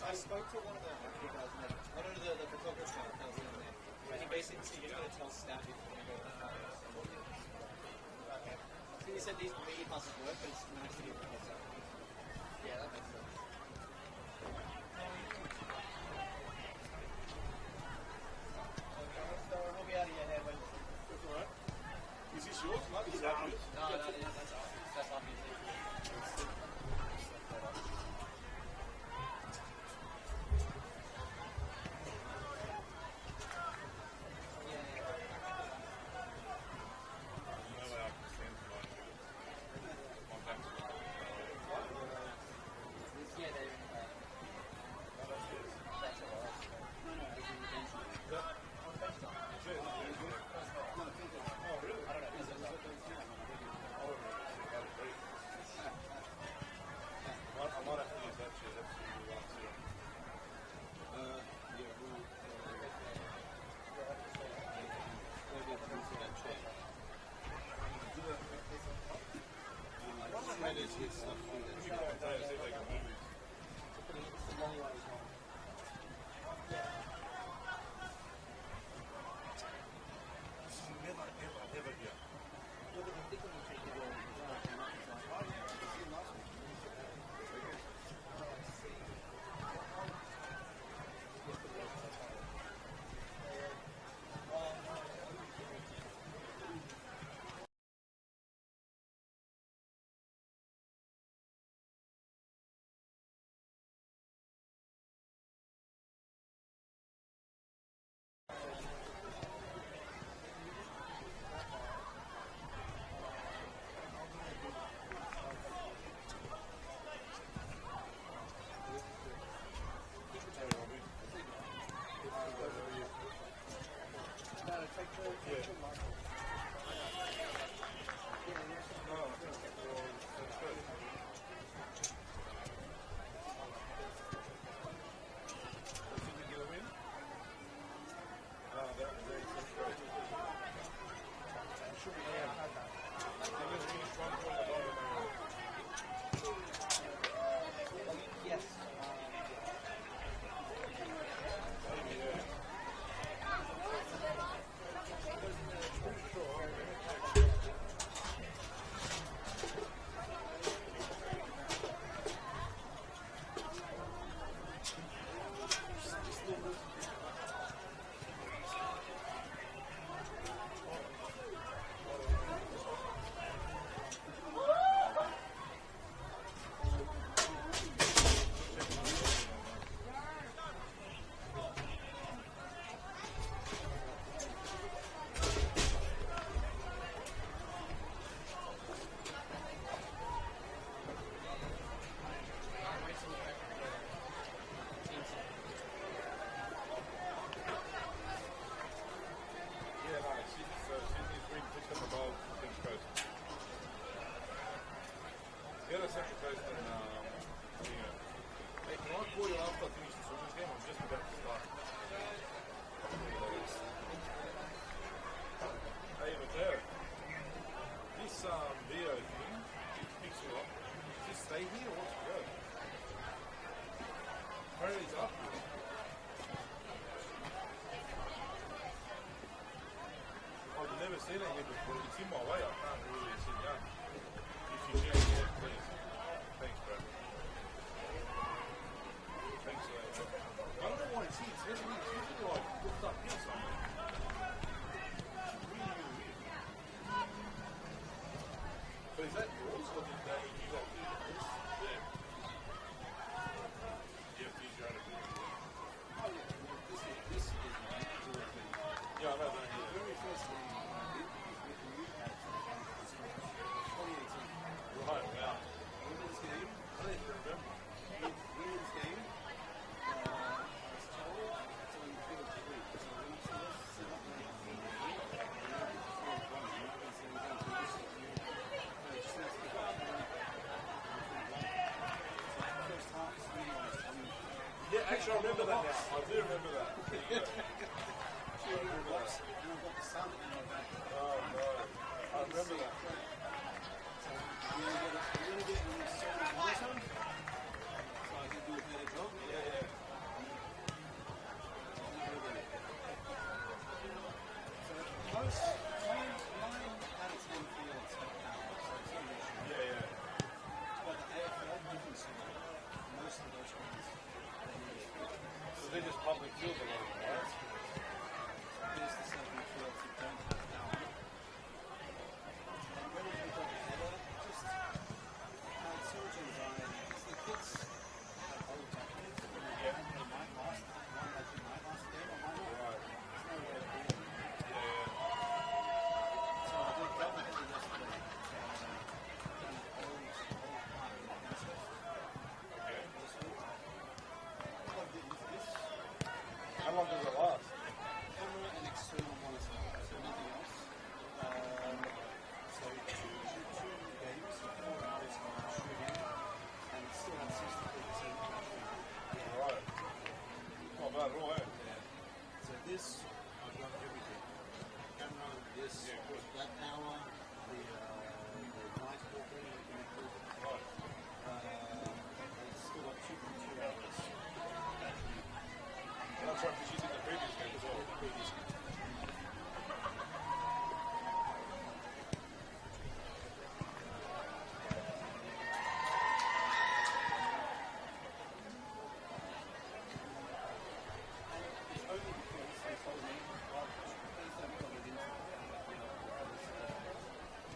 I spoke to one of the photographers that was in there, and he basically said you got to tell staff before you go. Okay. So he said these media passes work, but it's nice to get the heads up. Yeah, that makes sense. We'll be out of your hair when. That's alright. Is this yours? No, this is yours. No, that's ours. That's our music. Seen it here before. It's in my way. I can't really sit down. If you can, yeah, please. Thanks, bro. Thanks, I don't know why it's here. It's never here. It's usually like hooked up here somewhere. Really, really weird. But is that yours or did that you got this? Yeah. You have to use your own ability. Oh, yeah. This is yeah, I know that. Yeah. Right, wow. Remember this game? I don't even remember. Women's game. I was told it's on field 3. So when I set up the Yeah, actually, I remember that now. I do remember that. There you go. I remember that. and I've got the sun in my back. Oh, no. I remember that. You only get when it's so monotone, so I can do a better job. Yeah, yeah. So most 9 out of 10 fields have power, so it's not an issue. Yeah, yeah. But the AFL different story. Most of those ones, So they're just public fields a lot of them, right? there's the 7 fields that don't have power. And when we've got a header, just so much anxiety. Because the kids have old tactics. Yeah. They might last one like you might last a game, or might not. Right. There's no way of being. Yeah, yeah. So I did double header yesterday. Done an old park in Princess. Okay. This week. Plugged it into this. How long does it last? Camera and external monitor, so nothing else. So two games, 4 hours of shooting, and it still had 63% battery. Right. Not bad at all, eh? Yeah. So this, I've got everything. Camera, this, Yeah, good. that power, the night walking connected, Right. and it's still got 2.2 hours battery. And that's right, because you did the previous game as well. The previous game. It's only because they told me, well, please don't plug it into the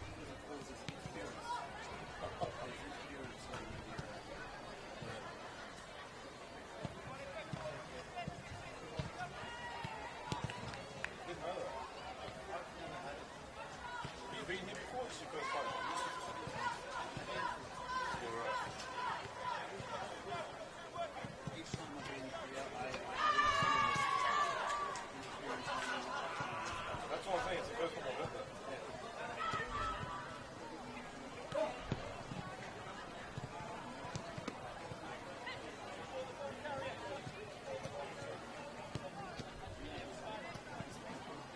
because it causes interference. There's interference on Didn't know that. I've never had it. You've been here before? It's your first time? You're right. Each time I've been here, I experienced interference on That's what I'm saying. It's the first time I've heard that.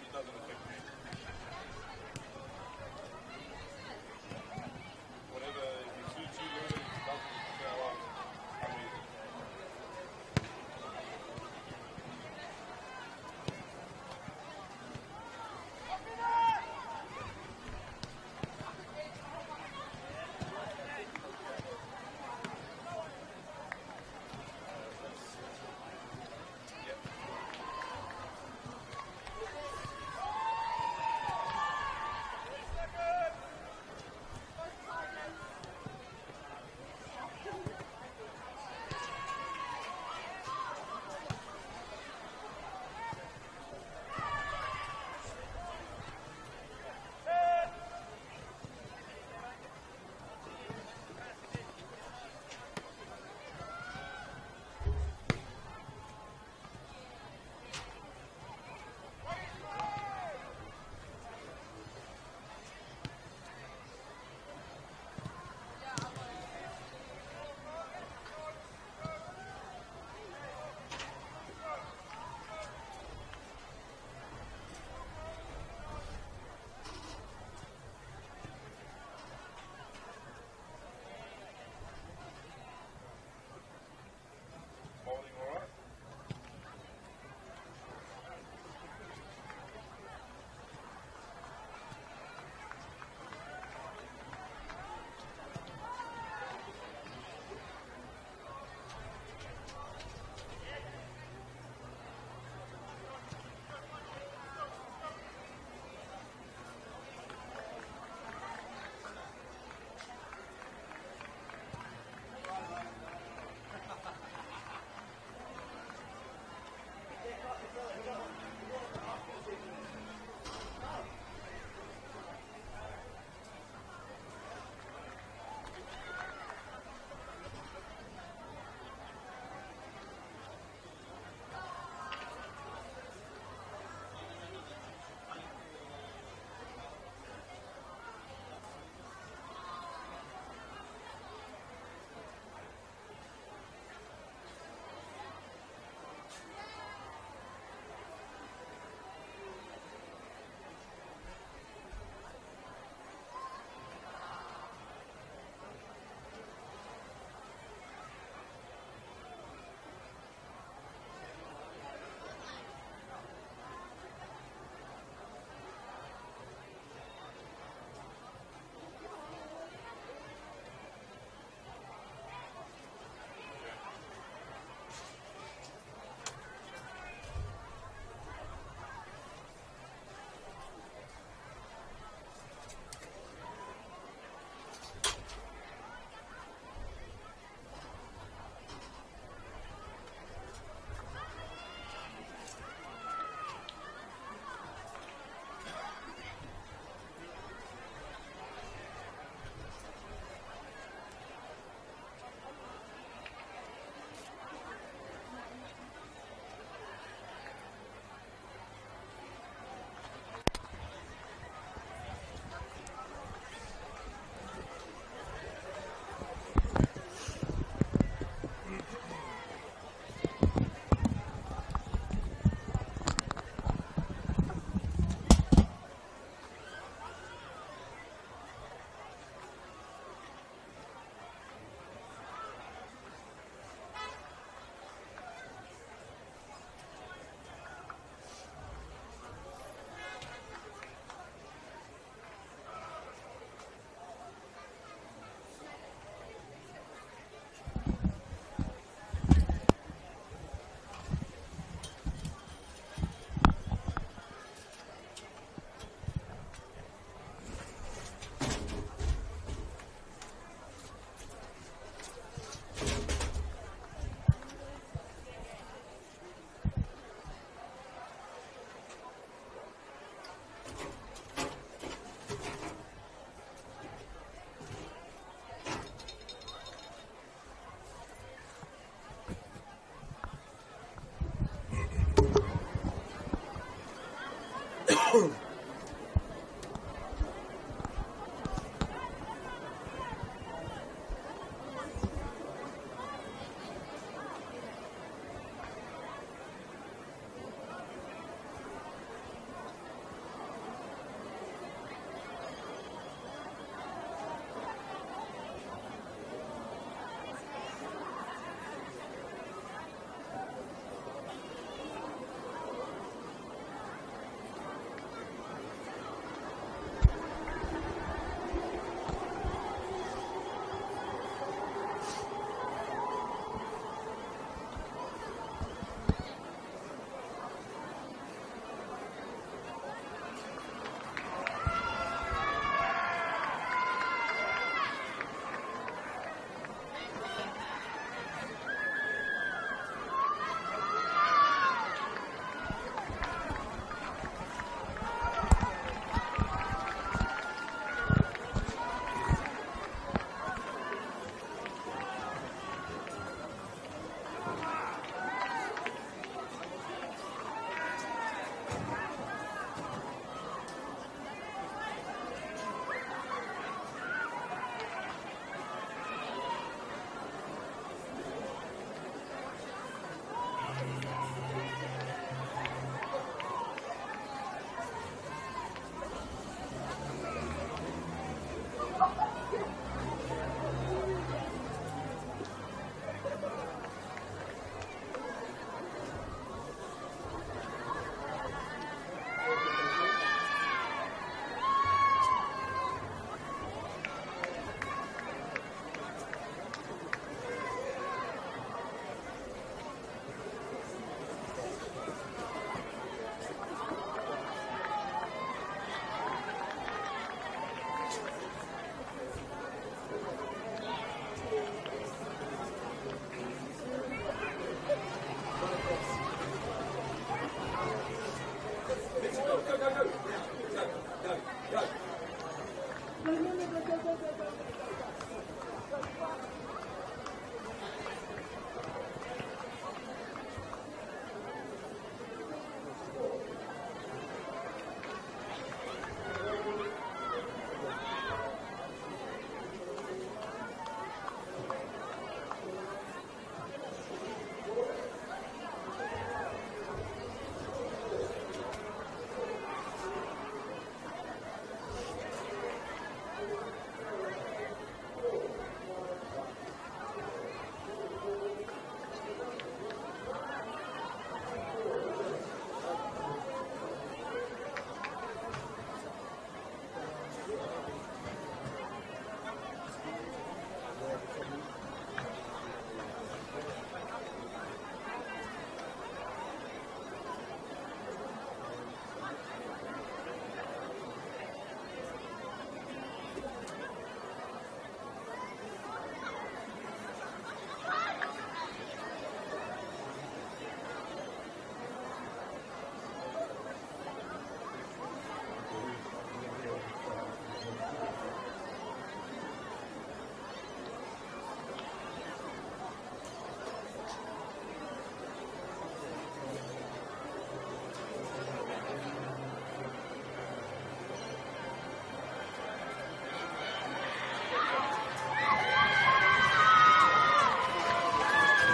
It doesn't affect me.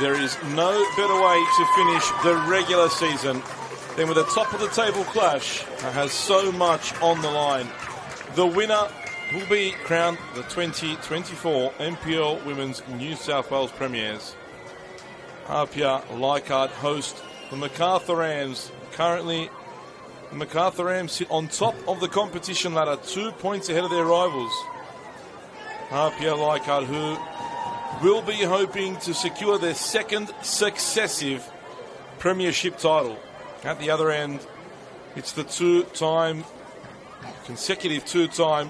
There is no better way to finish the regular season than with a top-of-the-table clash that has so much on the line. The winner will be crowned the 2024 NPL Women's New South Wales Premiers. APIA Leichhardt host the Macarthur Rams. Currently, the Macarthur Rams sit on top of the competition ladder, 2 points ahead of their rivals. APIA Leichhardt, who will be hoping to secure their second successive premiership title. At the other end, it's the consecutive two-time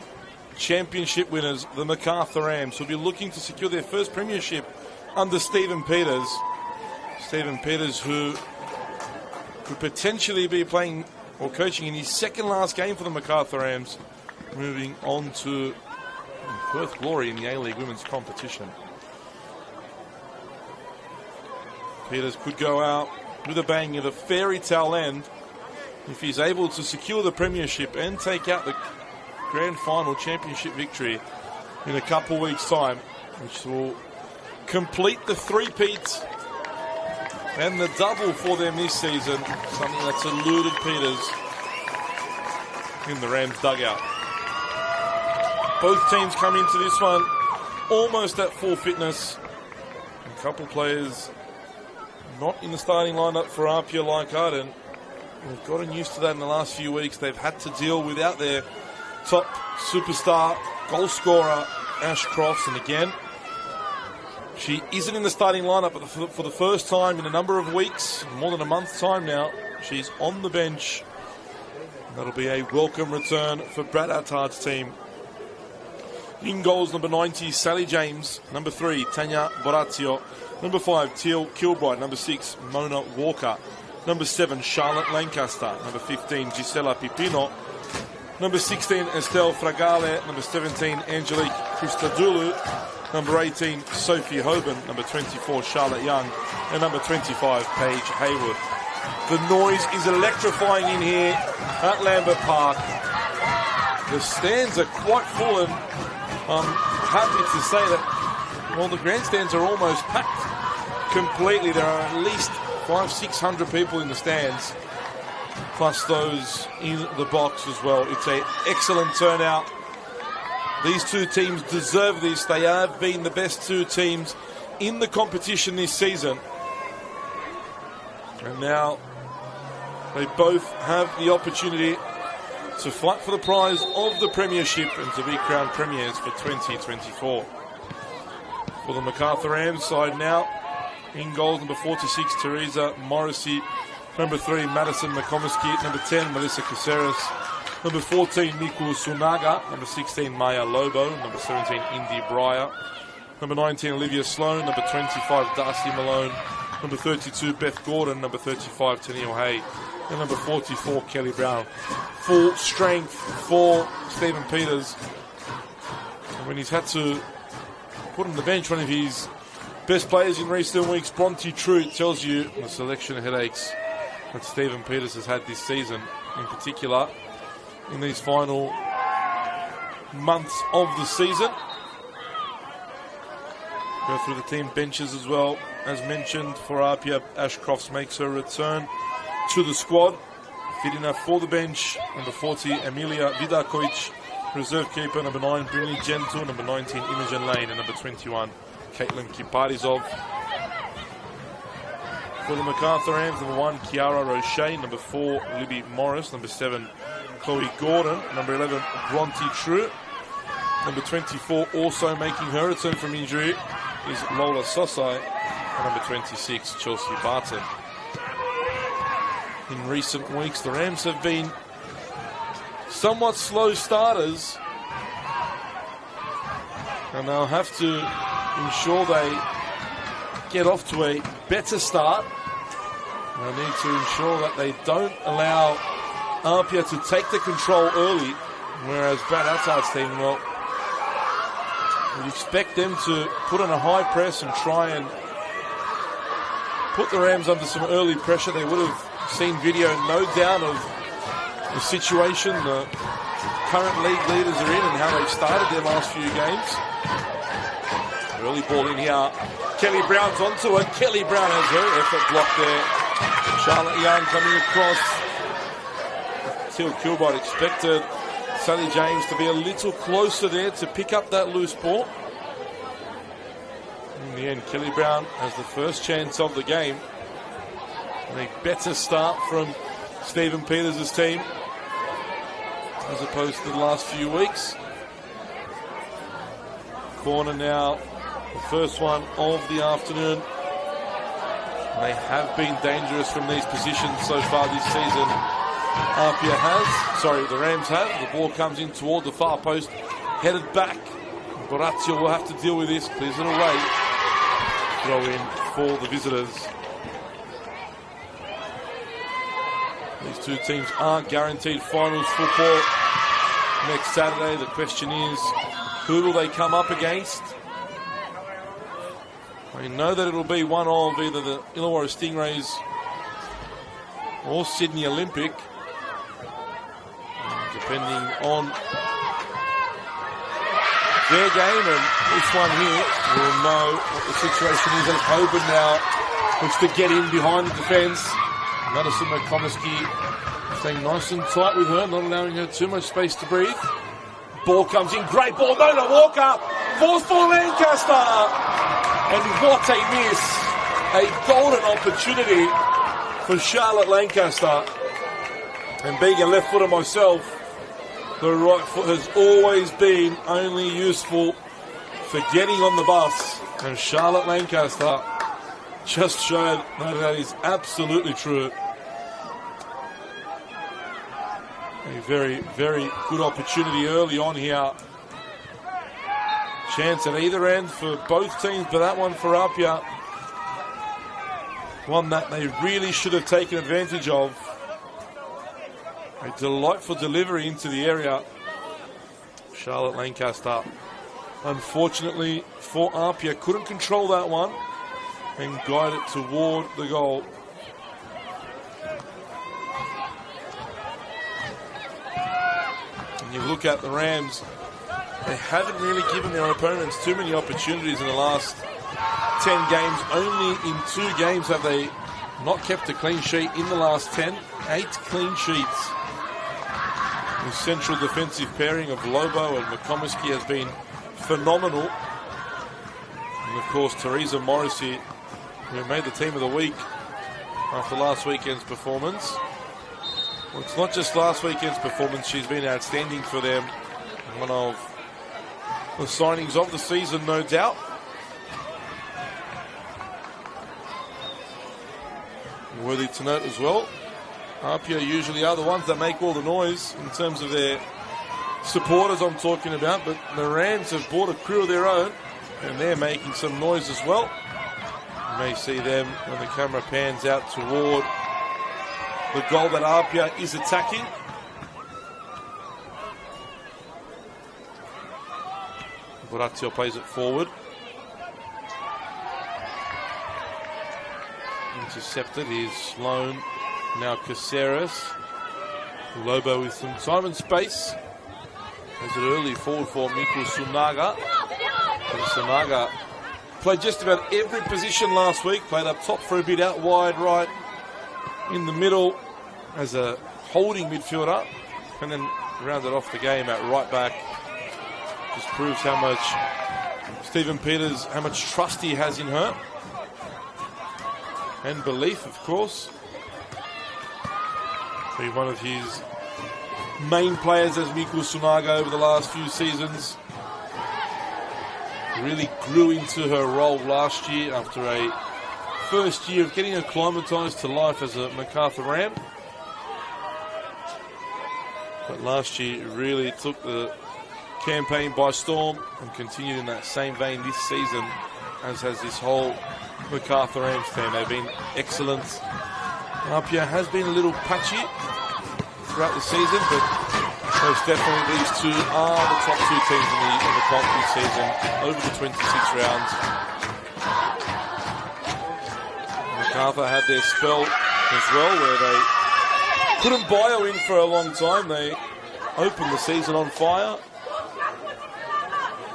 championship winners, the Macarthur Rams, who'll be looking to secure their first premiership under Stephen Peters. Stephen Peters, who could potentially be playing or coaching in his second last game for the Macarthur Rams, moving on to Perth glory in the A-League women's competition. Peters could go out with a bang at a fairy tale end if he's able to secure the premiership and take out the grand final championship victory in a couple weeks' time, which will complete the three-peat and the double for them this season, something that's eluded Peters in the Rams dugout. Both teams come into this one almost at full fitness. A couple players not in the starting lineup for APIA Leichhardt, and we've gotten used to that in the last few weeks. They've had to deal without their top superstar goal scorer, Ash Crofts, and again, she isn't in the starting lineup, but for the first time in a number of weeks, more than a month's time now, she's on the bench. That'll be a welcome return for Brad Attard's team. In goals, number 90, Sally James. Number 3, Tanya Borazio. Number 5, Teal Kilbride. Number 6, Mona Walker. Number 7, Charlotte Lancaster. Number 15, Gisela Pipino. Number 16, Estelle Fragale. Number 17, Angelique Christodoulou. Number 18, Sophie Hoban. Number 24, Charlotte Young. And number 25, Paige Haywood. The noise is electrifying in here at Lambert Park. The stands are quite full, and I'm happy to say that, well, the grandstands are almost packed completely. There are at least 500-600 people in the stands, plus those in the box as well. It's an excellent turnout. These two teams deserve this. They have been the best two teams in the competition this season. And now they both have the opportunity to fight for the prize of the premiership and to be crowned premiers for 2024. For the Macarthur Rams side now, in goals, number 46, Teresa Morrissey. Number 3, Madison McComiskey. Number 10, Melissa Caceres. Number 14, Niku Sunaga. Number 16, Maya Lobo. Number 17, Indy Breyer. Number 19, Olivia Sloan. Number 25, Darcy Malone. Number 32, Beth Gordon. Number 35, Tennille Hay. And number 44, Kelly Brown. Full strength for Stephen Peters. And when he's had to put on the bench one of his best players in recent weeks, Bronte True, tells you the selection headaches that Stephen Peters has had this season, in particular in these final months of the season. Go through the team benches as well. As mentioned, for APIA, Ash Crofts makes her return to the squad. Fit enough for the bench. Number 40, Emilia Vidakovic. Reserve keeper, number 9, Brinley Gentle. Number 19, Imogen Lane. And number 21, Caitlin Kiparizov. For the Macarthur Rams, number 1, Kiara Roche. Number 4, Libby Morris. Number 7, Chloe Gordon. Number 11, Bronte True. Number 24, also making her return from injury, is Lola Sosai. And number 26, Chelsea Barton. In recent weeks, the Rams have been somewhat slow starters, and they'll have to ensure they get off to a better start. They need to ensure that they don't allow APIA to take the control early, whereas Brad Attard's team, well, we'd expect them to put on a high press and try and put the Rams under some early pressure. They would have seen video, no doubt, of the situation the current league leaders are in and how they've started their last few games. Early ball in here. Kelly Brown's onto it. Kelly Brown has her effort blocked there. Charlotte Young coming across. Teal Kilbride expected Sally James to be a little closer there to pick up that loose ball. In the end, Kelly Brown has the first chance of the game. And a better start from Stephen Peters' team as opposed to the last few weeks. Corner now, the first one of the afternoon. They have been dangerous from these positions so far this season. The Rams have. The ball comes in toward the far post, headed back. Borazio will have to deal with this, clears it away. Throw in for the visitors. These two teams aren't guaranteed finals football next Saturday. The question is, who will they come up against? I know that it'll be one of either the Illawarra Stingrays or Sydney Olympic. depending on their game, and this one here will know what the situation is as Hoban now looks to get in behind the defence. Madison McComiskey staying nice and tight with her, not allowing her too much space to breathe. Ball comes in, great ball, Mona Walker, falls for Lancaster, and what a miss. A golden opportunity for Charlotte Lancaster. And being a left footer myself, the right foot has always been only useful for getting on the bus. And Charlotte Lancaster just showed that is absolutely true. A very, very good opportunity early on here. Chance at either end for both teams, but that one for APIA, one that they really should have taken advantage of. A delightful delivery into the area. Charlotte Lancaster, unfortunately for APIA, couldn't control that one and guide it toward the goal. And you look at the Rams, they haven't really given their opponents too many opportunities in the last 10 games. Only in 2 games have they not kept a clean sheet in the last 10. 8 clean sheets. The central defensive pairing of Lobo and McComiskey has been phenomenal. And of course, Teresa Morrissey, who made the team of the week after last weekend's performance. Well, it's not just last weekend's performance, she's been outstanding for them. One of the signings of the season, no doubt. Worthy to note as well, APIA usually are the ones that make all the noise in terms of their supporters I'm talking about, but the Rams have brought a crew of their own and they're making some noise as well. You may see them when the camera pans out toward the goal that APIA is attacking. Horatio plays it forward. Intercepted is Sloan. Now Caceres. Lobo with some time and space. There's an early forward for Miku Sunaga. And Sunaga played just about every position last week. Played up top for a bit, out wide, right, in the middle as a holding midfielder. And then rounded off the game at right back. Just proves how much Stephen Peters, how much trust he has in her. And belief, of course. Be one of his main players as Miku Sunaga over the last few seasons. Really grew into her role last year after a first year of getting acclimatised to life as a Macarthur Ram. But last year really took the campaign by storm and continued in that same vein this season, as has this whole Macarthur Rams team. They've been excellent. APIA has been a little patchy throughout the season, but most definitely these two are the top 2 teams in the comp this season over the 26 rounds. Macarthur had their spell as well where they couldn't buy a win for a long time. They opened the season on fire.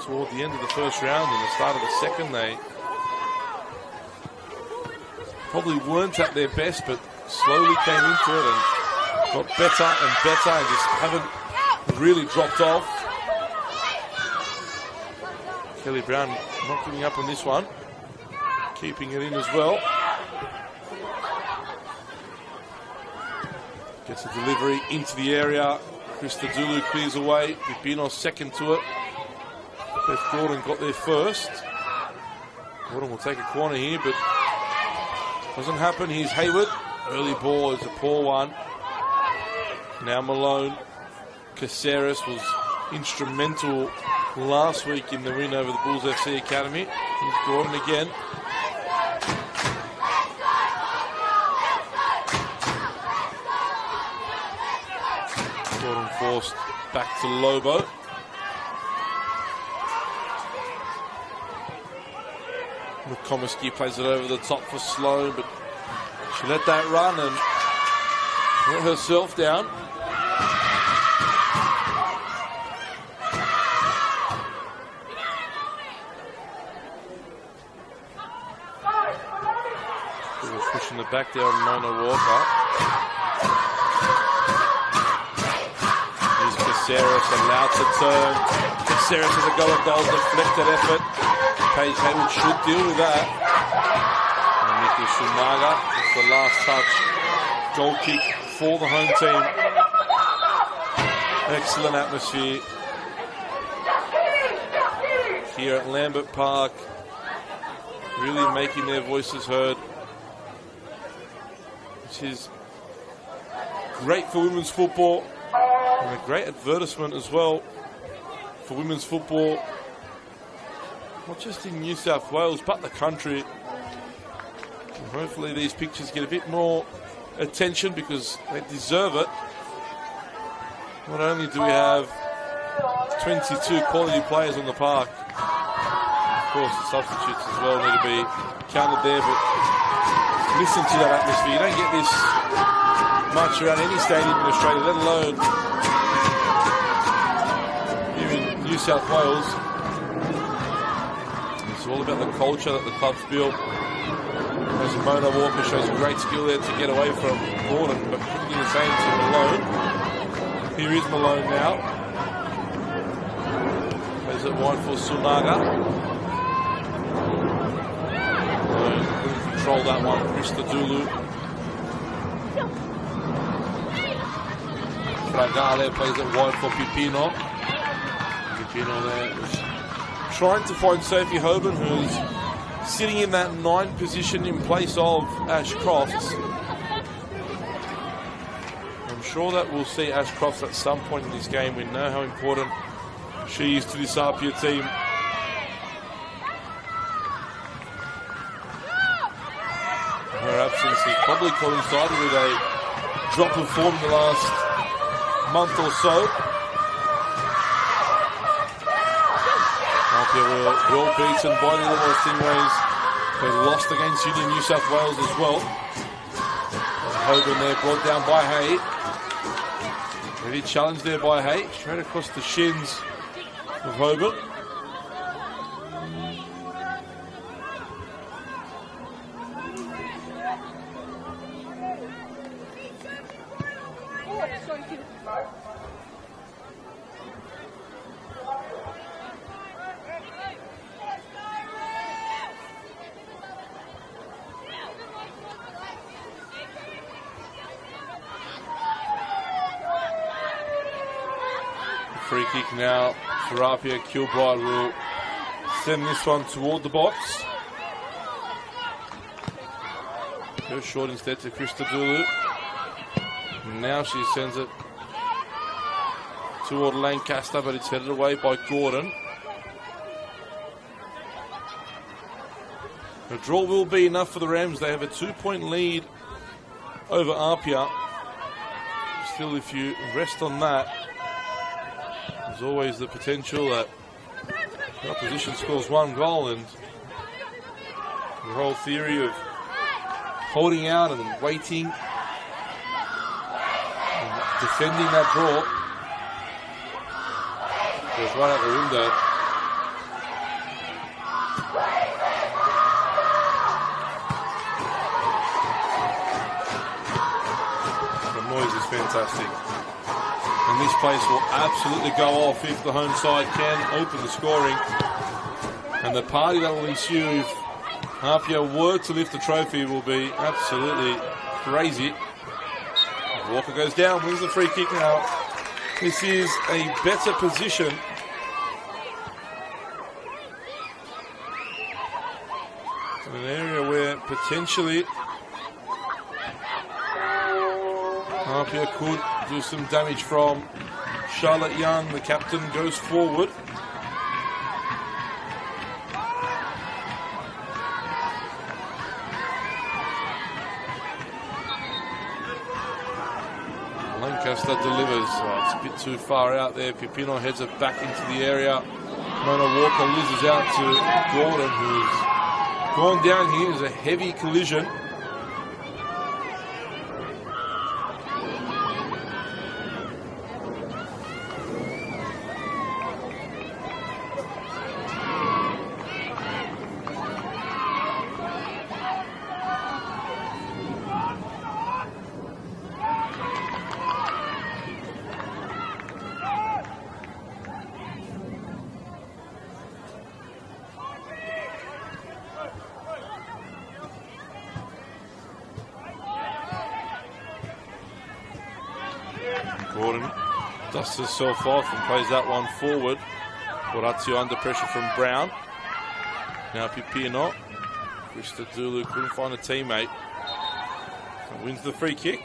Toward the end of the first round and the start of the second, they probably weren't at their best, but slowly came into it and got better and better and just haven't really dropped off. Kelly Brown not giving up on this one, keeping it in as well. Gets a delivery into the area. Krista Dulu clears away. Bibinos second to it. Beth Gordon got there first. Gordon will take a corner here, but doesn't happen. Here's Hayward. Early ball is a poor one. Now Malone. Caceres was instrumental last week in the win over the Bulls FC Academy. Here's Gordon again. Gordon forced back to Lobo. McComiskey plays it over the top for Sloan, but she let that run and let herself down. the back there on Mona Walker. Here's Caceres allowed to turn. Caceres with a goal, deflected effort. Paige Hayward should deal with that. And Nicky Shumaga, it's the last touch. Goal kick for the home team. Excellent atmosphere here at Lambert Park. Really making their voices heard, which is great for women's football and a great advertisement as well for women's football, not just in New South Wales but the country. And hopefully these pictures get a bit more attention because they deserve it. Not only do we have 22 quality players on the park, of course the substitutes as well need to be counted there, but listen to that atmosphere. You don't get this much around any stadium in Australia, let alone here in New South Wales. It's all about the culture that the club's built. As Mona Walker shows a great skill there to get away from Gordon, but couldn't do the same to Malone. Here is Malone now. Plays it wide for Sunaga. Malone couldn't control that one. Krista Dulu. Fragale plays it wide for Pipino. Pipino there was trying to find Sophie Hoban, who's sitting in that 9 position in place of Ash Crofts. I'm sure that we'll see Ash Crofts at some point in this game. We know how important she is to this APIA team. Her absence has probably coincided with a drop of form in the last month or so. APIA were well beaten by the Illawarra Stingrays. They lost against Union New South Wales as well. Hogan there brought down by Hay. Really challenged there by Hay. Straight across the shins of Hogan. Free kick now for APIA. Kilbride will send this one toward the box. Goes short instead to Krista Dulu. Now she sends it toward Lancaster, but it's headed away by Gordon. A draw will be enough for the Rams. They have a 2-point lead over APIA. Still, if you rest on that, there's always the potential that the opposition scores 1 goal, and the whole theory of holding out and then waiting and defending that draw goes right out the window. The noise is fantastic. And this place will absolutely go off if the home side can open the scoring. And the party that will ensue if APIA were to lift the trophy will be absolutely crazy. Walker goes down, wins the free kick now. This is a better position. In an area where potentially APIA could do some damage from. Charlotte Young, the captain, goes forward. Lancaster delivers. Oh, it's a bit too far out there. Pipino heads it back into the area. Mona Walker loses out to Gordon, who's gone down here. There's a heavy collision. dusts herself off and plays that one forward. Horatio under pressure from Brown. Now Pipino. Krista Dulu couldn't find a teammate. And wins the free kick.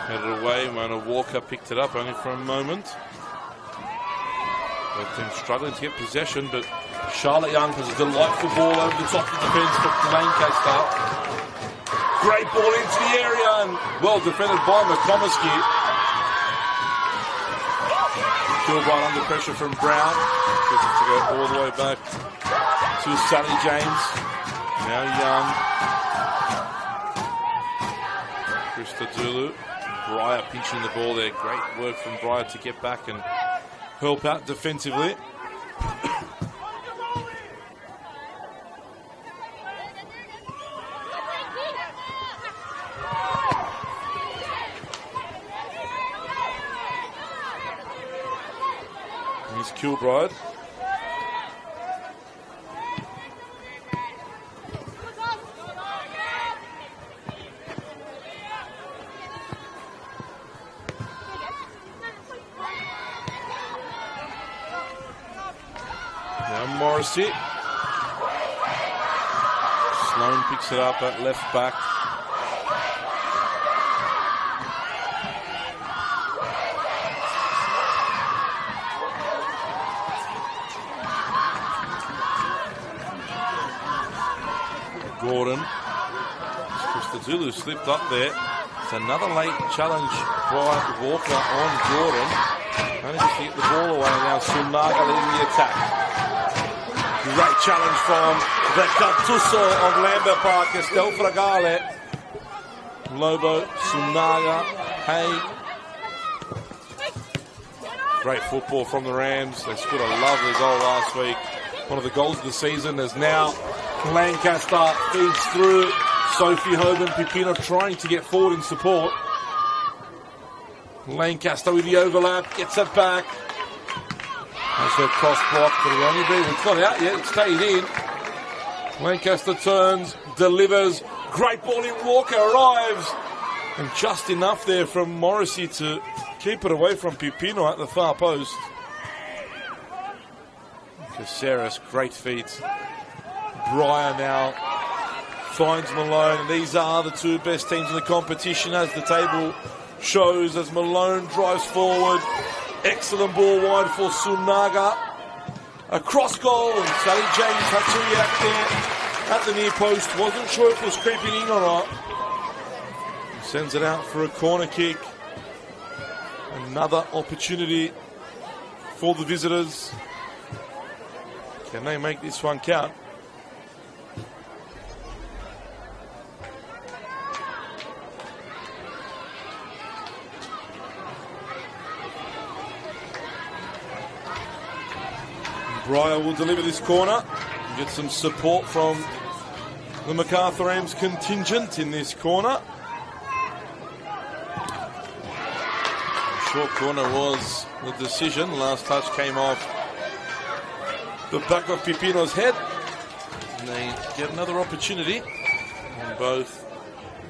Headed away, Mona Walker picked it up only for a moment. Both teams struggling to get possession, but Charlotte Young has a delightful ball over the top of the defence for Lancaster. Great ball into the area and well defended by McComiskey. Kilbride under pressure from Brown. Just to go all the way back to Sally James. Now Young. Krista Dulu. Breyer pinching the ball there. Great work from Breyer to get back and help out defensively. Here's Kilbride. Morrissey. Sloan picks it up at left back. Gordon. Christodoulou slipped up there. It's another late challenge by Walker on Gordon. Only just to get the ball away now. Sunaga leading the attack. Great challenge from the Gattuso of Lambert Park, Estel Fragale. Lobo, Sunaga, Hay. Great football from the Rams. They scored a lovely goal last week. One of the goals of the season as now Lancaster feeds through. Sophie Hoban, Pipino trying to get forward in support. Lancaster with the overlap, gets it back. That's her cross block, but it'll only be, it's not out yet, it stayed in. Lancaster turns, delivers, great ball in, Walker arrives. And just enough there from Morrissey to keep it away from Pipino at the far post. Caceres, great feet. Breyer now finds Malone, and these are the two best teams in the competition as the table shows, as Malone drives forward. Excellent ball wide for Sunaga. A cross goal, and Sally James had to react there at the near post. Wasn't sure if it was creeping in or not. Sends it out for a corner kick. Another opportunity for the visitors. Can they make this one count? Breyer will deliver this corner. Get some support from the Macarthur Rams contingent in this corner. Short corner was the decision. Last touch came off the back of Pipino's head. And they get another opportunity. And both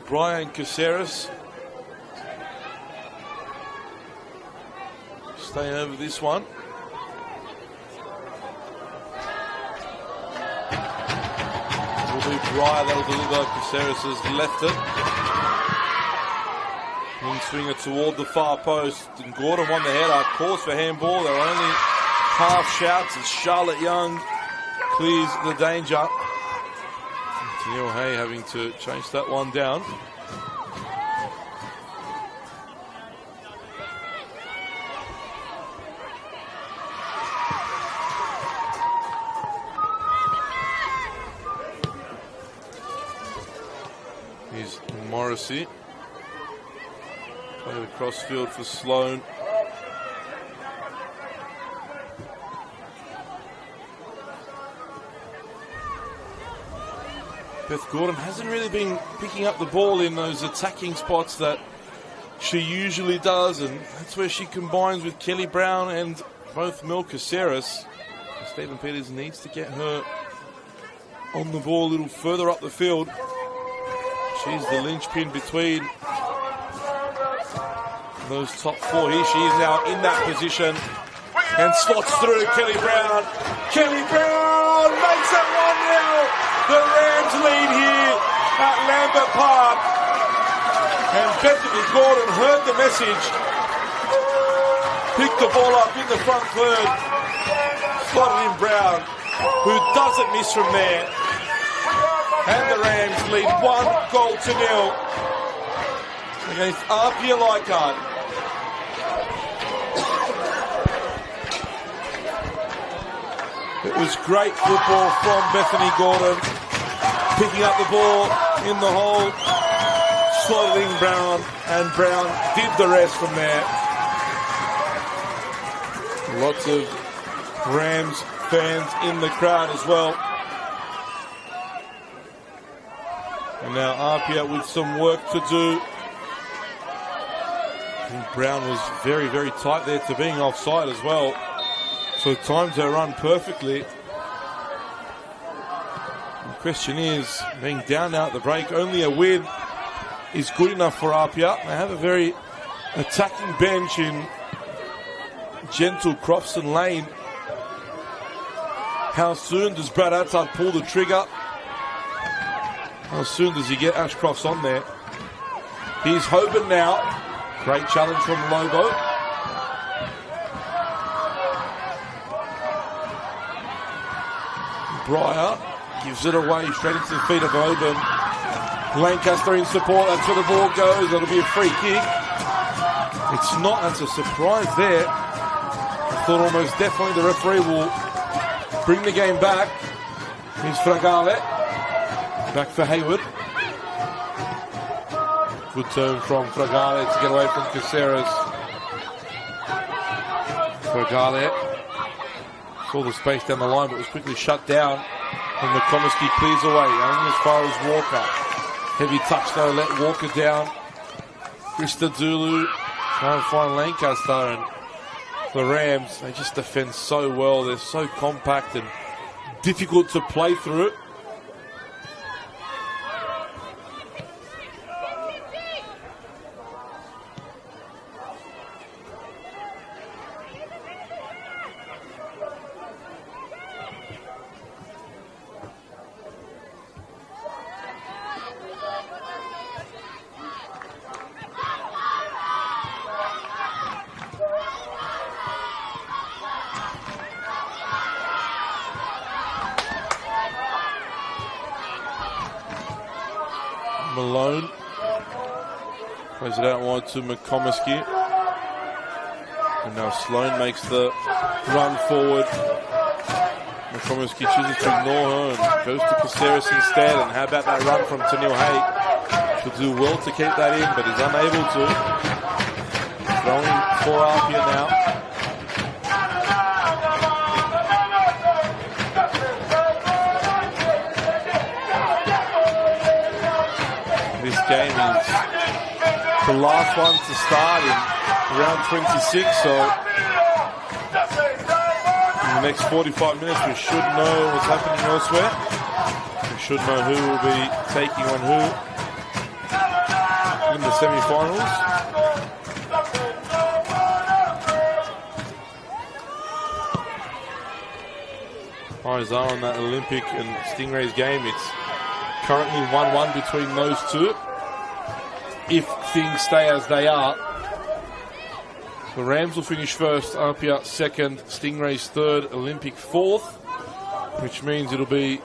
Breyer and Caceres stay over this one. Breyer, that'll deliver. Caceres has left it. In swinger toward the far post. And Gordon won the header. Calls for handball. There are only half shouts as Charlotte Young clears the danger. Neil Hay having to chase that one down. Here's Morrissey. Played across field for Sloan. Beth Gordon hasn't really been picking up the ball in those attacking spots that she usually does, and that's where she combines with Kelly Brown and both Mel Caceres. Stephen Peters needs to get her on the ball a little further up the field. She's the linchpin between those top four here. She is now in that position and slots through Kelly Brown. Kelly Brown makes it 1-0. The Rams lead here at Lambert Park. And Bethany Gordon heard the message, picked the ball up in the front third, slotted in Brown, who doesn't miss from there. And the Rams lead 1-0 against APIA Leichhardt. It was great football from Bethany Gordon, picking up the ball in the hole, slotting Brown, and Brown did the rest from there. Lots of Rams fans in the crowd as well. And now APIA with some work to do. I think Brown was very, very tight there to being offside as well. So times her run perfectly. The question is, being down now at the break, only a win is good enough for APIA. They have a very attacking bench in Gentle, Crofton, Lane. How soon does Brad Attard pull the trigger? How soon does he get Ashcrofts on there? Here's Hoban now. Great challenge from Lobo. Breyer gives it away straight into the feet of Hoban. Lancaster in support. That's where the ball goes. That'll be a free kick. It's not. That's a surprise there. I thought almost definitely the referee will bring the game back. Here's Fragale. Back for Hayward. Good turn from Fragale to get away from Caceres. Fragale saw the space down the line, but was quickly shut down. And McComiskey clears away, only as far as Walker. Heavy touch though, let Walker down. Krista Dulu trying to find Lancaster, and the Rams, they just defend so well. They're so compact and difficult to play through. Malone plays it out wide to McComiskey, and now Sloan makes the run forward. McComiskey chooses to ignore her and goes to Caceres instead. And how about that run from Tennille Hay? She'll do well to keep that in, but is unable to. Throwing for APIA now. This game is the last one to start in round 26, so in the next 45 minutes we should know what's happening elsewhere. We should know who will be taking on who in the semi-finals. Eyes are on that Olympic and Stingrays game. It's currently 1-1 between those two. If things stay as they are, the Rams will finish first, APIA second, Stingrays third, Olympic fourth, which means it'll be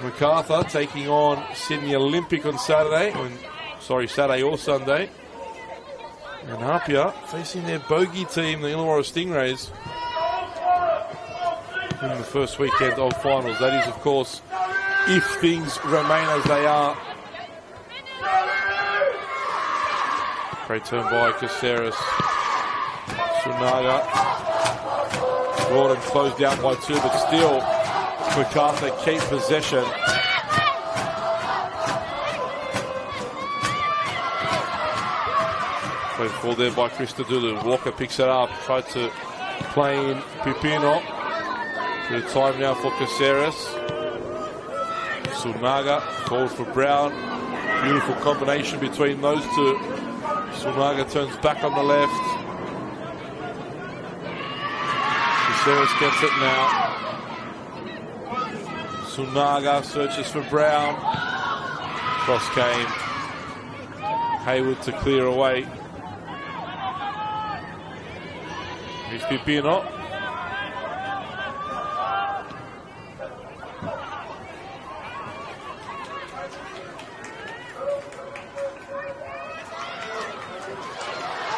Macarthur taking on Sydney Olympic on Saturday, Saturday or Sunday, and APIA facing their bogey team, the Illawarra Stingrays, in the first weekend of finals. That is, of course, if things remain as they are. Great turn by Caceres. Sunaga. Gordon closed down by two, but still Macarthur keep possession. Played forward there by Christodoulou. Walker picks it up, tried to play in Pipino. Good time now for Caceres. Sunaga forward for Brown. Beautiful combination between those two. Sunaga turns back on the left. Caceres gets it now. Sunaga searches for Brown. Cross came. Hayward to clear away. Here's Pipino.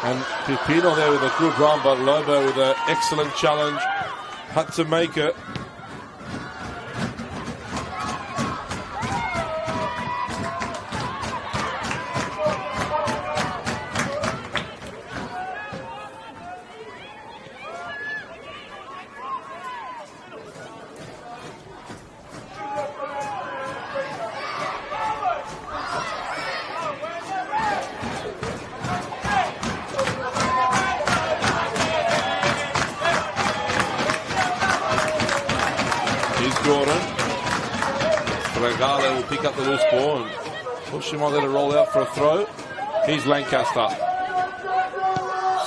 And Pipino there with a good run, but Lobo with an excellent challenge. Had to make it. Regale will pick up the loose ball and Bush might let it roll out for a throw. Here's Lancaster.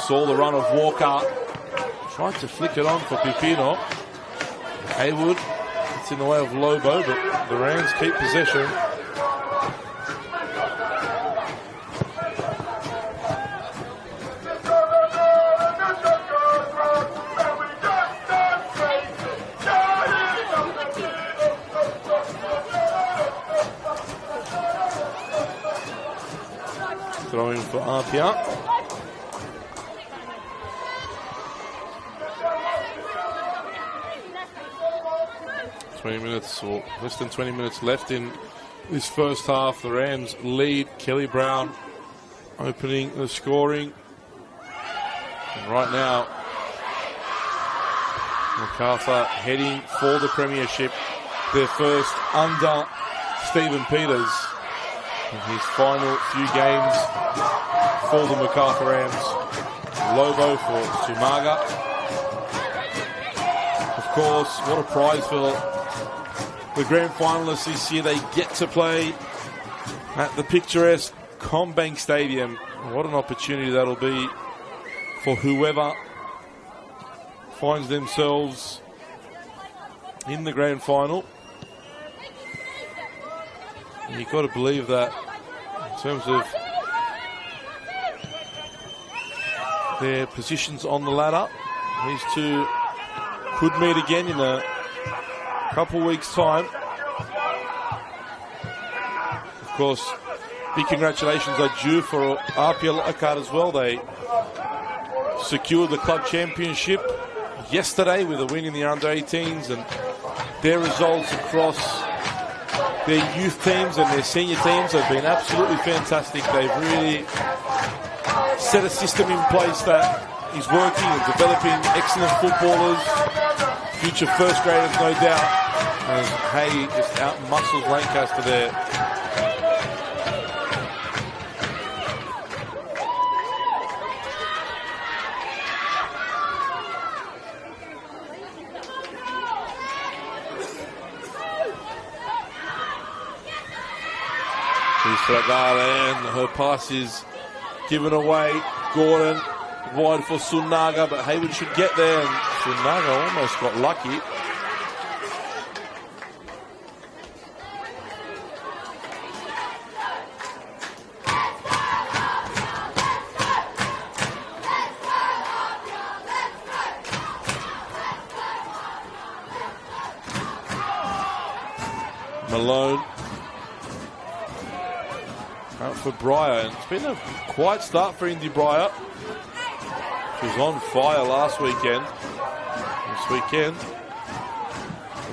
Saw the run of Walker. Tried to flick it on for Pipino. Hayward, it's in the way of Lobo, but the Rams keep possession. Throwing for APIA. Or less than 20 minutes left in this first half. The Rams lead. Kelly Brown opening the scoring. And right now, Macarthur heading for the premiership. Their first under Stephen Peters in his final few games for the Macarthur Rams. Lobo for Sumaga. Of course, what a prize for the grand finalists this year. They get to play at the picturesque Combank Stadium. What an opportunity that'll be for whoever finds themselves in the grand final. And you've got to believe that in terms of their positions on the ladder, these two could meet again in a couple weeks' time. Of course, big congratulations are due for APIA Leichhardt as well. They secured the club championship yesterday with a win in the under-18s, and their results across their youth teams and their senior teams have been absolutely fantastic. They've really set a system in place that is working and developing excellent footballers, future first graders, no doubt. And Hay just out-muscles Lancaster there. Here's Fragale, and her pass is given away. Gordon wide for Sunaga, but Hayward should get there, and Sunaga almost got lucky. Malone out for Breyer, and it's been a quiet start for Indy Breyer. She was on fire last weekend. This weekend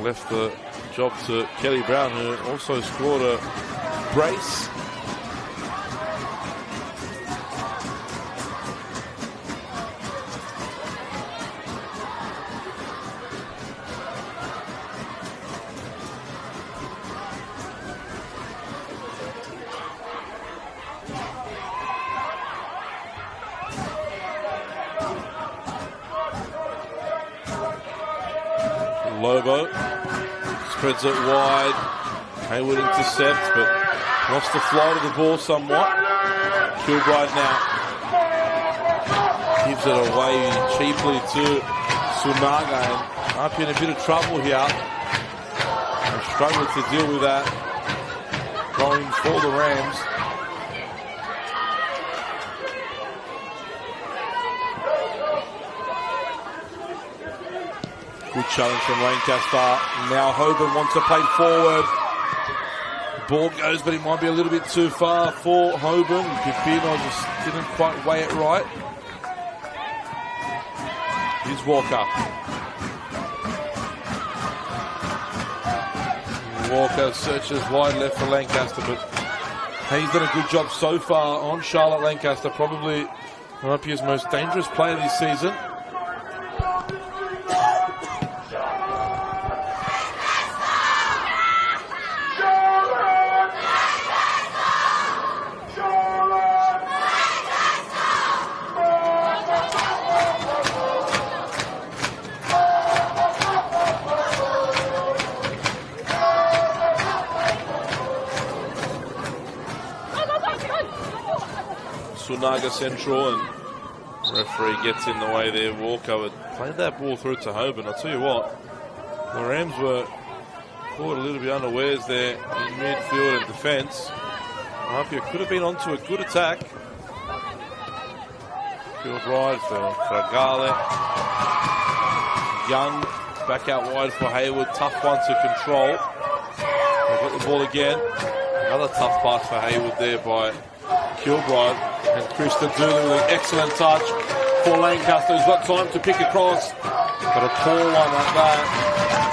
left the job to Kelly Brown, who also scored a brace. Lobo spreads it wide. Haywood intercepts, but lost the flight of the ball somewhat. Kilbride now gives it away cheaply to Sunaga, and APIA in a bit of trouble here. They struggled to deal with that. Going for the Rams. Good challenge from Lancaster. Now Hoban wants to play forward. Ball goes, but it might be a little bit too far for Hoban. Pipino just didn't quite weigh it right. Here's Walker. Walker searches wide left for Lancaster, but he's done a good job so far on Charlotte Lancaster. Probably APIA's most dangerous player this season. Sunaga central, and referee gets in the way there. Walker would play that ball through to Hoban. I'll tell you what, the Rams were caught a little bit unawares there in midfield and defence. APIA could have been onto a good attack. Field ride for Fragale. Young back out wide for Haywood. Tough one to control. They've got the ball again. Another tough pass for Haywood there by Kilbride. And Krista Dooley with an excellent touch for Lancaster, who's got time to pick across. But a poor one like that.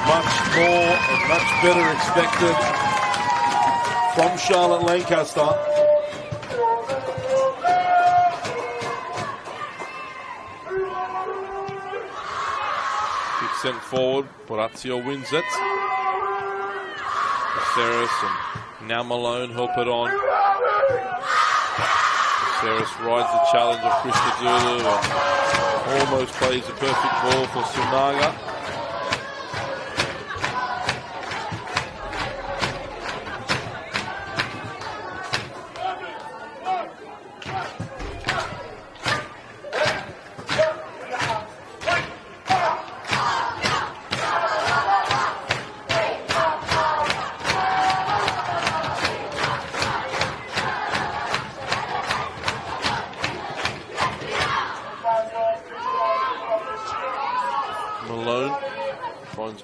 Much more and much better expected from Charlotte Lancaster. Kick sent forward. Borazio wins it. Caceres and now Malone help it on. Caceres rides the challenge of Christodoulou and almost plays a perfect ball for Sunaga.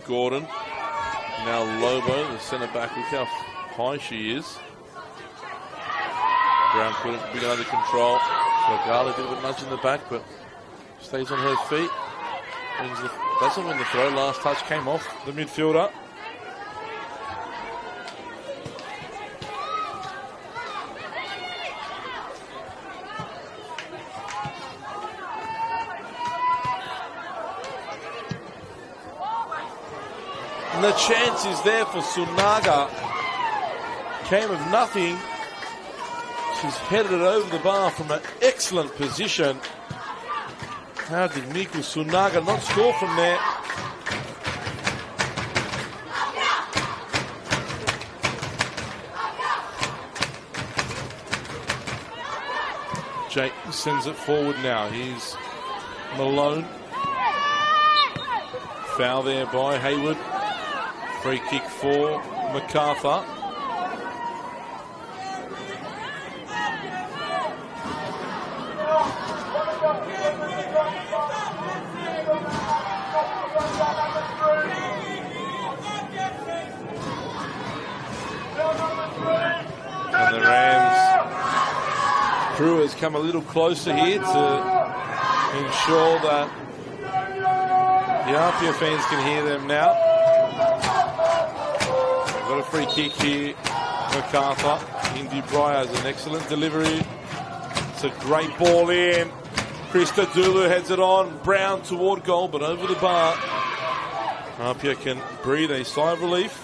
Gordon. Now Lobo, the centre back. Look how high she is. Brown couldn't be under control. Fragale did a bit nudge in the back, but stays on her feet. Doesn't win the throw. Last touch came off the midfielder. And the chance is there for Sunaga. Came of nothing. She's headed it over the bar from an excellent position. How did Miku Sunaga not score from there? Jake sends it forward now. Here's Malone. Foul there by Haywood. Free kick for Macarthur. And the Rams crew has come a little closer here to ensure that the APIA fans can hear them now. Got a free kick here, Macarthur. Indy Bry has an excellent delivery. It's a great ball in. Christodoulou heads it on. Brown toward goal, but over the bar. APIA can breathe a sigh of relief.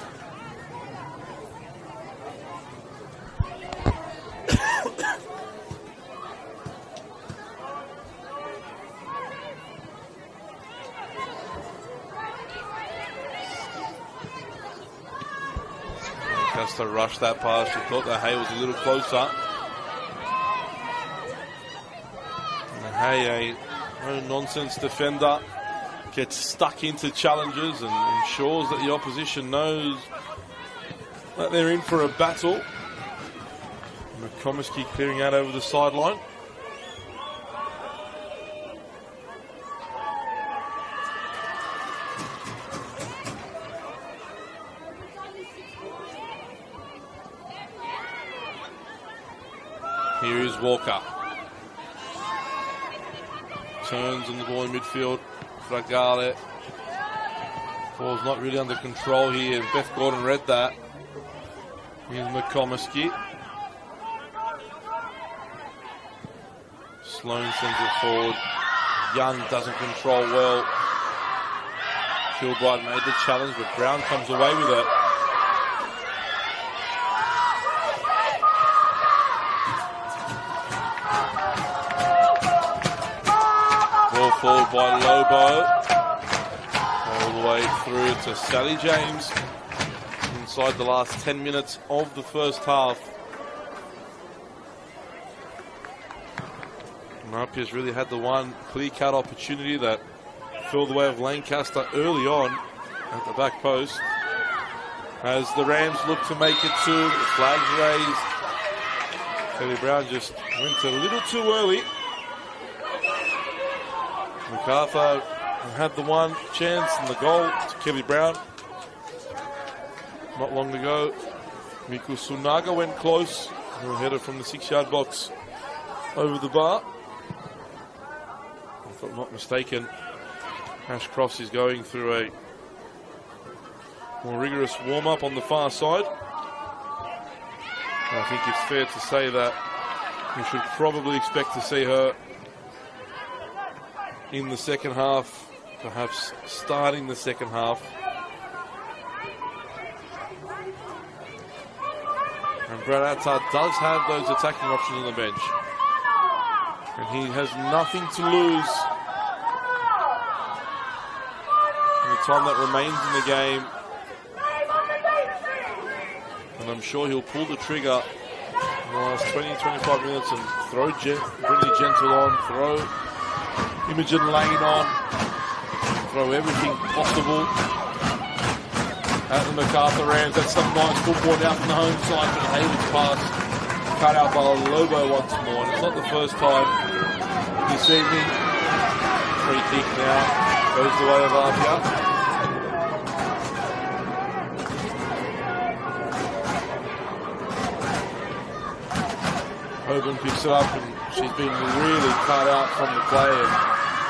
Lancaster rushed that pass. She thought that Hay was a little closer. And Hay, a no-nonsense defender, gets stuck into challenges and ensures that the opposition knows that they're in for a battle. McComiskey clearing out over the sideline. Here is Walker. Turns on the ball in midfield. Fragale. Ball's not really under control here. Beth Gordon read that. Here's McComiskey. Sloan sends it forward. Young doesn't control well. Kilbride made the challenge, but Brown comes away with it. Ball forward by Lobo. All the way through to Sally James. Inside the last 10 minutes of the first half. APIA's really had the one clear-cut opportunity that fell the way of Lancaster early on at the back post. As the Rams look to make it two, the flag's raised. Kelly Brown just went a little too early. Macarthur had the one chance and the goal to Kelly Brown. Not long to go. Miku Sunaga went close. A header from the 6-yard box over the bar. If I'm not mistaken, Ashcroft is going through a more rigorous warm-up on the far side. I think it's fair to say that we should probably expect to see her in the second half, perhaps starting the second half. And Brad Attard does have those attacking options on the bench. And he has nothing to lose in the time that remains in the game. And I'm sure he'll pull the trigger in the last 20-25 minutes and throw Brittany Gentle on, throw Imogen Lane on, throw everything possible at the Macarthur Rams. That's some nice football now from the home side, but Hayward's pass cut out by Lobo once more. And it's not the first time this evening. Free kick now goes the way of APIA. Hoban picks it up and she's been really cut out from the play. And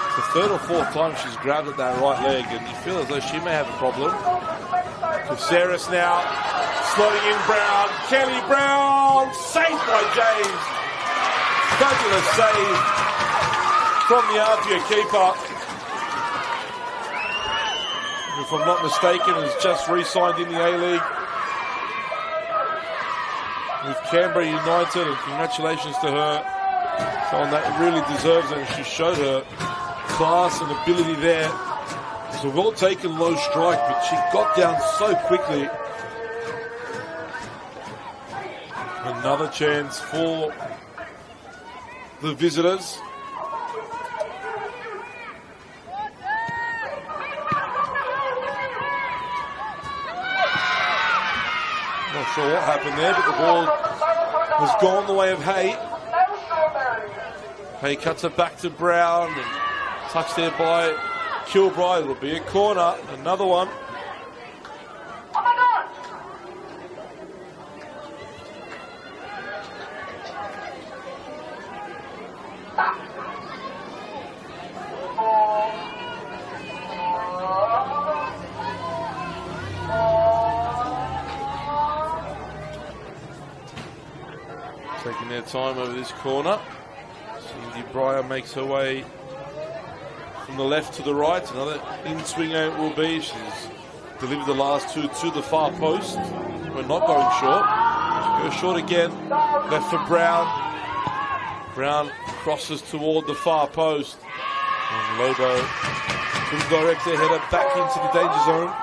it's the third or fourth time she's grabbed at that right leg, and you feel as though she may have a problem. Caceres now slotting in Brown. Kelly Brown, saved by James. Fabulous save from the APIA keeper. If I'm not mistaken, has just re-signed in the A-League with Canberra United, and congratulations to her. Someone that really deserves it, and she showed her class and ability there. It was a well-taken low strike, but she got down so quickly. Another chance for the visitors. Not sure what happened there, but the ball has gone the way of Hay. Hay cuts it back to Brown, and touched there by Kilbride. It'll be a corner, another one. Taking their time over this corner. Cindy Breyer makes her way from the left to the right. Another in-swinger it will be. She's delivered the last two to the far post. We're not going short. She goes short again. Left for Brown. Brown crosses toward the far post. And Lobo will direct their header back into the danger zone.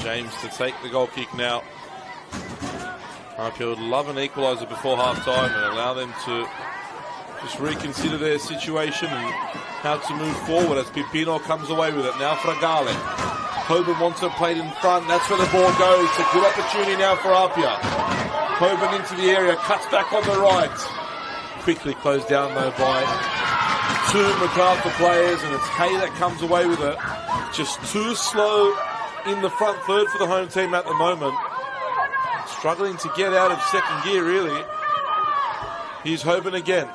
James to take the goal kick now. APIA would love an equaliser before half-time and allow them to just reconsider their situation and how to move forward as Pipino comes away with it. Now Fragale. Hoban wants it played in front. That's where the ball goes. It's a good opportunity now for APIA. Hoban into the area, cuts back on the right. Quickly closed down though by two Macarthur players, and it's Hay that comes away with it. Just too slow in the front third for the home team at the moment. Struggling to get out of second gear, really. Here's Hoban again.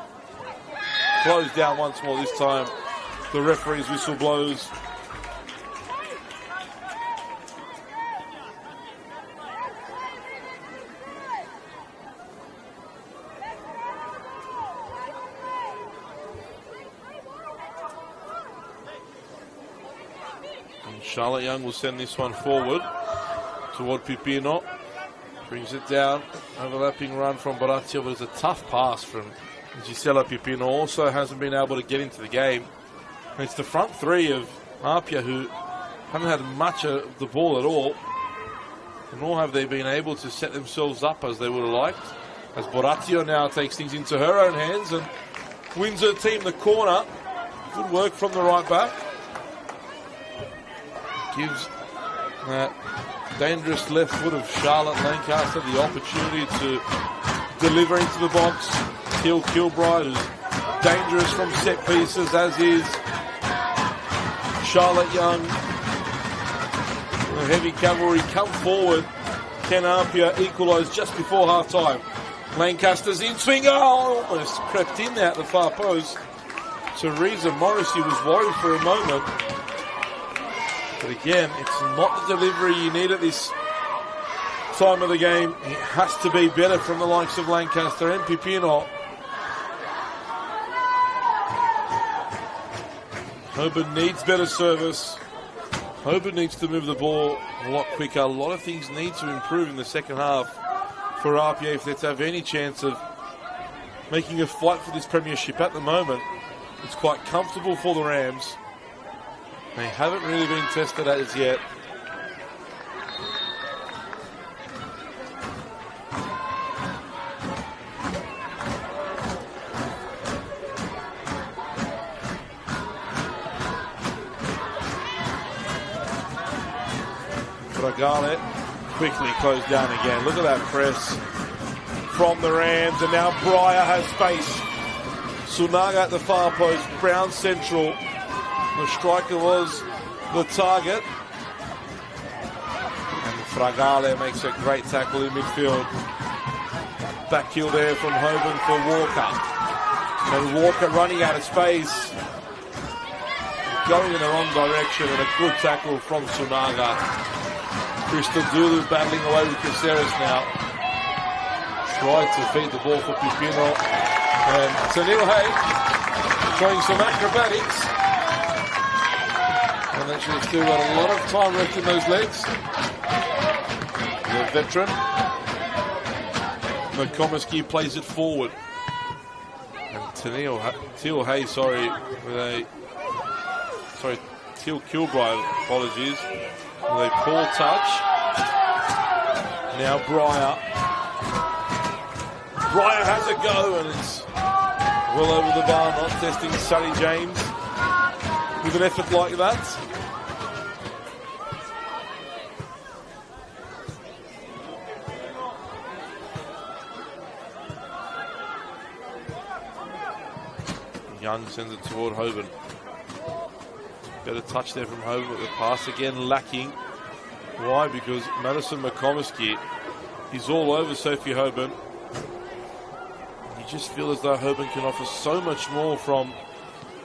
Closed down once more this time. The referee's whistle blows. And Charlotte Young will send this one forward toward Pipino. Brings it down. Overlapping run from Barazio, but it's a tough pass from Gisela Pipino. Also hasn't been able to get into the game. And it's the front three of APIA who haven't had much of the ball at all. Nor have they been able to set themselves up as they would have liked. As Barazio now takes things into her own hands and wins her team the corner. Good work from the right back. Gives that dangerous left foot of Charlotte Lancaster the opportunity to deliver into the box. Teal Kilbride is dangerous from set pieces, as is Charlotte Young. The heavy cavalry come forward. Can APIA equalise just before half time? Lancaster's in swing. Oh, almost crept in there at the far post. Teresa Morrissey was worried for a moment. But again, it's not the delivery you need at this time of the game. It has to be better from the likes of Lancaster and Pipino. Hoban needs better service. Hoban needs to move the ball a lot quicker. A lot of things need to improve in the second half for APIA if they're to have any chance of making a fight for this premiership. At the moment, it's quite comfortable for the Rams. They haven't really been tested as yet. Fragale quickly closed down again. Look at that press from the Rams, and now Breyer has space. Sunaga at the far post, Brown central. The striker was the target. And Fragale makes a great tackle in midfield. Back heel there from Hoban for Walker. And Walker running out of space. Going in the wrong direction, and a good tackle from Sunaga. Crystal Dulu battling away with Caceres now. Tried to feed the ball for Pipino. And Tanil Hay showing some acrobatics. And that she's still got a lot of time left in those legs. The veteran. McComiskey plays it forward. And Teal Hay, Teal Kilbride, apologies. With a poor touch. Now Breyer. Breyer has a go, and it's well over the bar, not testing Sonny James with an effort like that. Young sends it toward Hoban. Better touch there from Hoban, but the pass again lacking. Why? Because Madison McComiskey is all over Sophie Hoban. You just feel as though Hoban can offer so much more from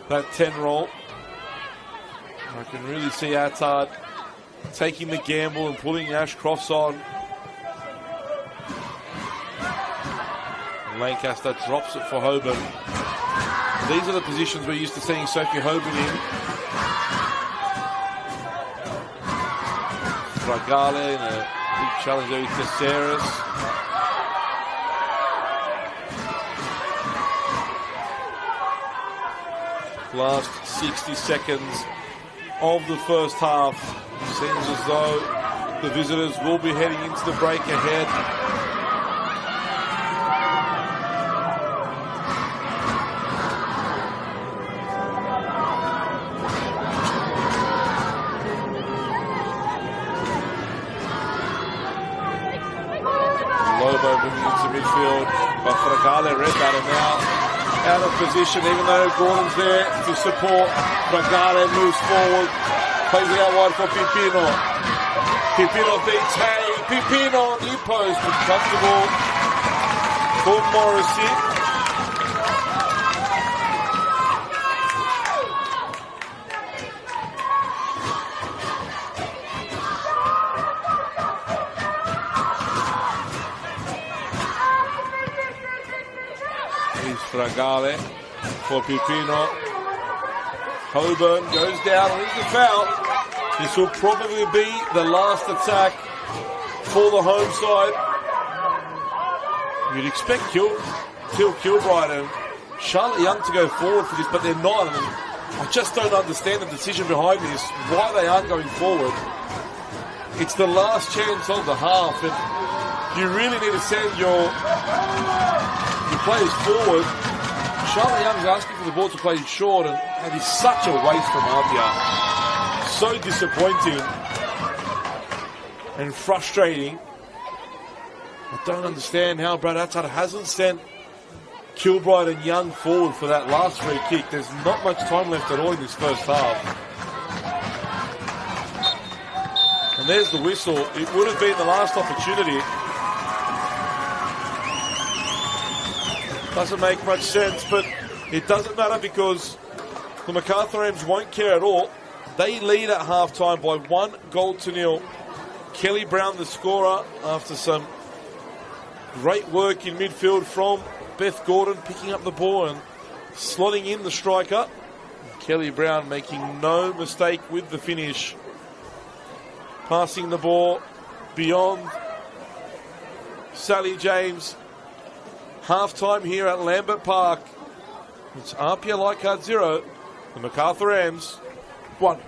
that 10 role. I can really see Attard taking the gamble and pulling Ashcroft's on. Lancaster drops it for Hoban. These are the positions we're used to seeing Sophie Hoban in. Fragale in a big challenge there with Caceres. Last 60 seconds of the first half. Seems as though The visitors will be heading into the break ahead. Lobo moving into midfield, but Fragale read that and now out of position, even though Gordon's there to support. Fragale moves forward, plays it out wide for Pipino. Pipino beats Hay. Pipino on the post, but comfortable for Morrissey. Fragale for Pipino. Coburn goes down with the foul. This will probably be the last attack for the home side. You'd expect Kilbride and Charlotte Young to go forward for this, but they're not. And I just don't understand the decision behind this, why they aren't going forward. It's the last chance of the half, and you really need to send your players forward. Charlotte Young's asking for the ball to play short, and it is such a waste from APIA. So disappointing and frustrating. I don't understand how Brad Attar hasn't sent Kilbride and Young forward for that last free kick. There's not much time left at all in this first half. And there's the whistle. It would have been the last opportunity. Doesn't make much sense, but it doesn't matter because the Macarthur M's won't care at all. They lead at halftime by 1-0. Kelly Brown, the scorer, after some great work in midfield from Beth Gordon, picking up the ball and slotting in the striker. Kelly Brown making no mistake with the finish. Passing the ball beyond Sally James. Half-time here at Lambert Park. It's APIA Leichhardt 0, the Macarthur M's 1.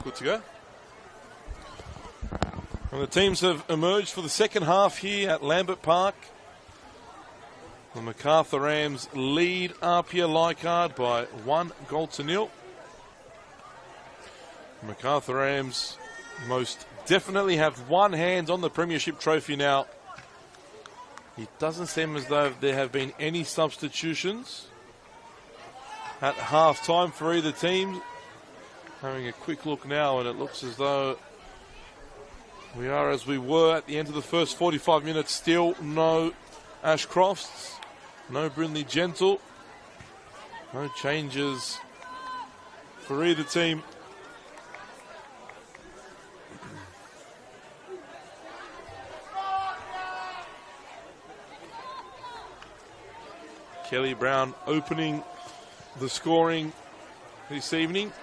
Good to go. And the teams have emerged for the second half here at Lambert Park. The Macarthur Rams lead APIA Leichhardt by 1-0. Macarthur Rams most definitely have one hand on the premiership trophy now. It doesn't seem as though there have been any substitutions at half time for either team. Having a quick look now, and it looks as though we are as we were at the end of the first 45 minutes. Still no Ashcrofts, no Brindley Gentle, no changes for either team. Kelly Brown opening the scoring this evening.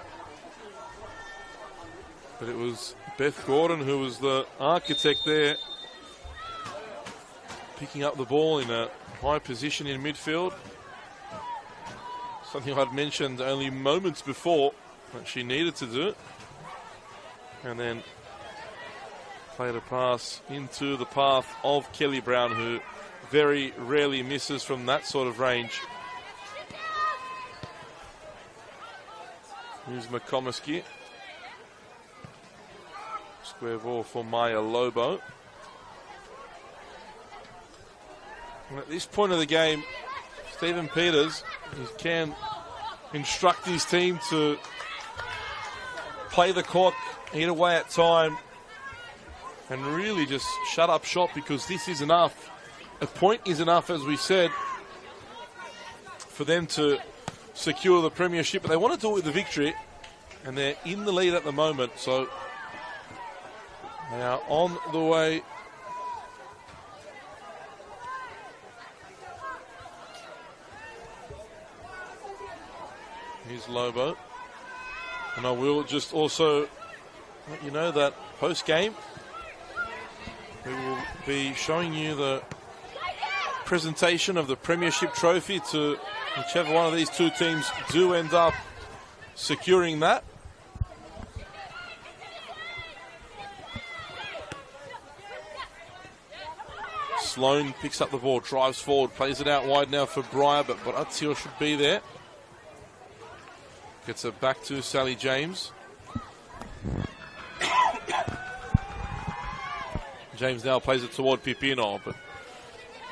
But it was Beth Gordon who was the architect there, picking up the ball in a high position in midfield. Something I'd mentioned only moments before that she needed to do. And then played a pass into the path of Kelly Brown, who very rarely misses from that sort of range. Here's McComiskey. Square ball for Maya Lobo. And at this point of the game, Stephen Peters can instruct his team to play the clock, eat away at time, and really just shut up shop, because this is enough. A point is enough, as we said, for them to secure the premiership. But they want to do it with the victory, and they're in the lead at the moment, so they are on the way. Here's Lobo. And I will just also let you know that post-game we will be showing you the presentation of the premiership trophy to whichever one of these two teams do end up securing that. Sloan picks up the ball, drives forward, plays it out wide now for Breyer, but Borazio should be there. Gets it back to Sally James. James now plays it toward Pipino, but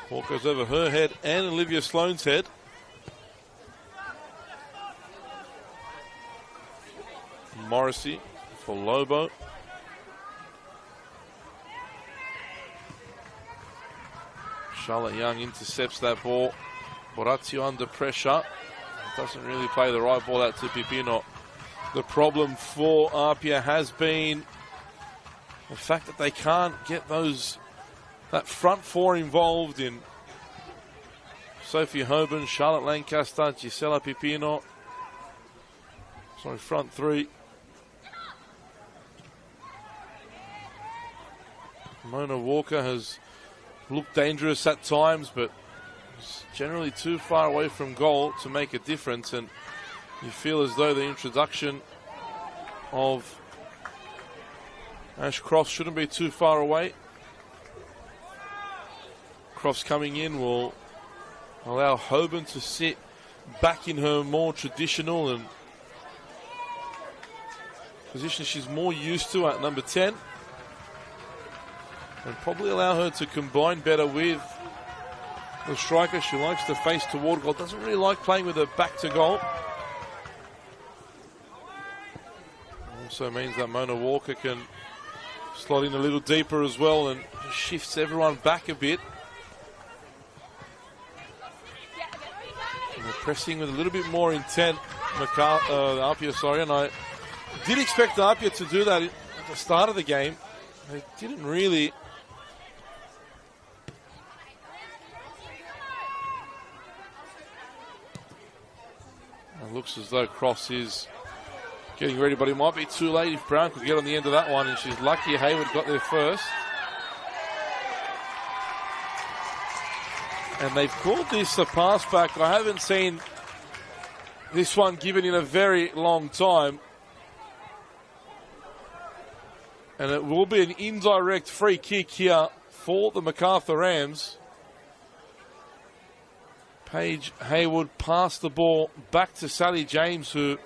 ball goes over her head and Olivia Sloan's head. Morrissey for Lobo. Charlotte Young intercepts that ball. Borazio under pressure. Doesn't really play the right ball out to Pipino. The problem for APIA has been the fact that they can't get that front four involved in Sophie Hoban, Charlotte Lancaster, Gisela Pipino. Sorry, front three. Mona Walker has looked dangerous at times, but is generally too far away from goal to make a difference, and you feel as though the introduction of Ash Crofts shouldn't be too far away. Crofts coming in will allow Hoban to sit back in her more traditional and position she's more used to at number 10, and probably allow her to combine better with the striker. She likes to face toward goal, doesn't really like playing with her back to goal. Also means that Mona Walker can slot in a little deeper as well and shifts everyone back a bit. And they're pressing with a little bit more intent APIA, sorry, and I did expect APIA to do that at the start of the game. They didn't really. It looks as though Cross is getting ready, but it might be too late if Brown could get on the end of that one, and she's lucky Hayward got there first. And they've called this a pass back. I haven't seen this one given in a very long time. And it will be an indirect free kick here for the Macarthur Rams. Paige Hayward passed the ball back to Sally James, who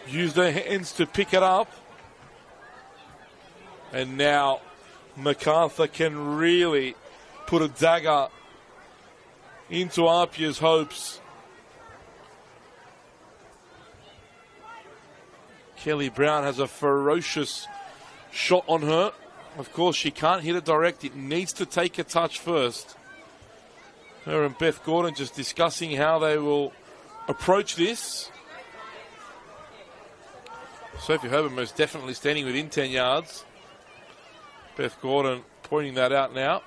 used her hands to pick it up. And now Macarthur can really put a dagger into APIA's hopes. Kelly Brown has a ferocious shot on her. Of course, she can't hit it direct. It needs to take a touch first. Her and Beth Gordon just discussing how they will approach this. Sophie Herbert most definitely standing within 10 yards. Beth Gordon pointing that out now.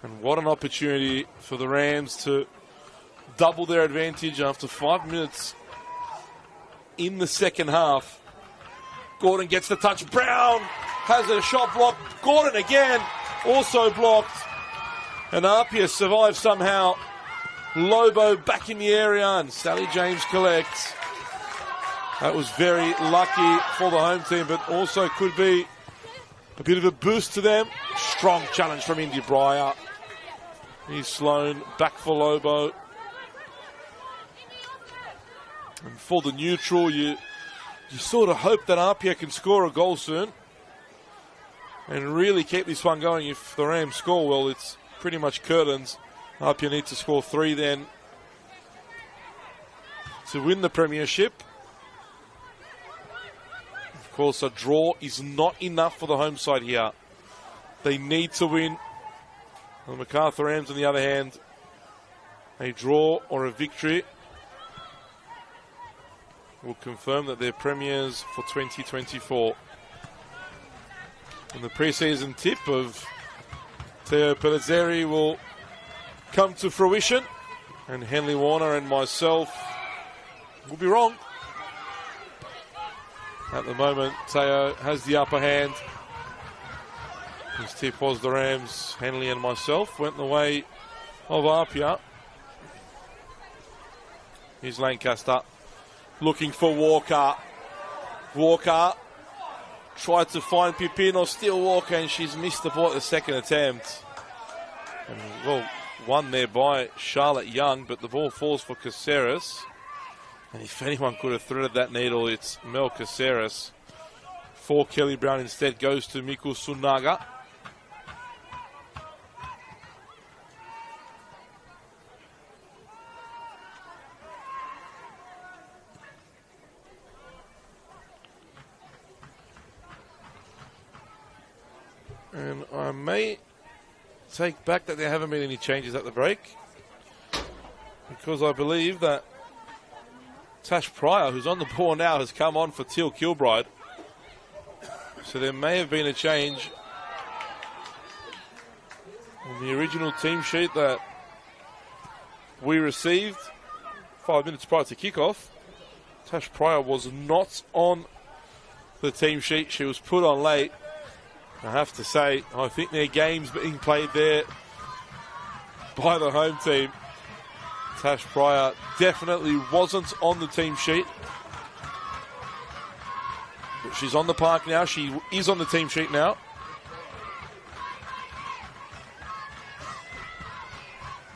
And what an opportunity for the Rams to double their advantage after 5 minutes in the second half. Gordon gets the touch. Brown has a shot blocked. Gordon again, also blocked. And APIA survives somehow. Lobo back in the area, and Sally James collects. That was very lucky for the home team, but also could be a bit of a boost to them. Strong challenge from Indy Breyer. He's Sloan back for Lobo. And for the neutral, you sort of hope that APIA can score a goal soon and really keep this one going. If the Rams score, well, it's pretty much curtains. APIA need to score 3 then to win the premiership. Of course, a draw is not enough for the home side here. They need to win. The Macarthur Rams, on the other hand, a draw or a victory will confirm that they're premiers for 2024. And the preseason tip of Theo Pellizzeri will come to fruition, and Henley Warner and myself will be wrong. At the moment, Theo has the upper hand. His tip was the Rams. Henley and myself went the way of APIA. Here's Lancaster looking for Walker. Walker tried to find Pipino, still Walker, and she's missed the ball at the second attempt. And, well, won there by Charlotte Young, but the ball falls for Caceres. And if anyone could have threaded that needle, it's Mel Caceres. For Kelly Brown instead goes to Miku Sunaga. And I may take back that there haven't been any changes at the break, because I believe that Tash Pryor, who's on the ball now, has come on for Teal Kilbride. So there may have been a change on the original team sheet that we received 5 minutes prior to kickoff. Tash Pryor was not on the team sheet. She was put on late. I have to say, I think there are games being played there by the home team. Tash Pryor definitely wasn't on the team sheet. But she's on the park now. She is on the team sheet now.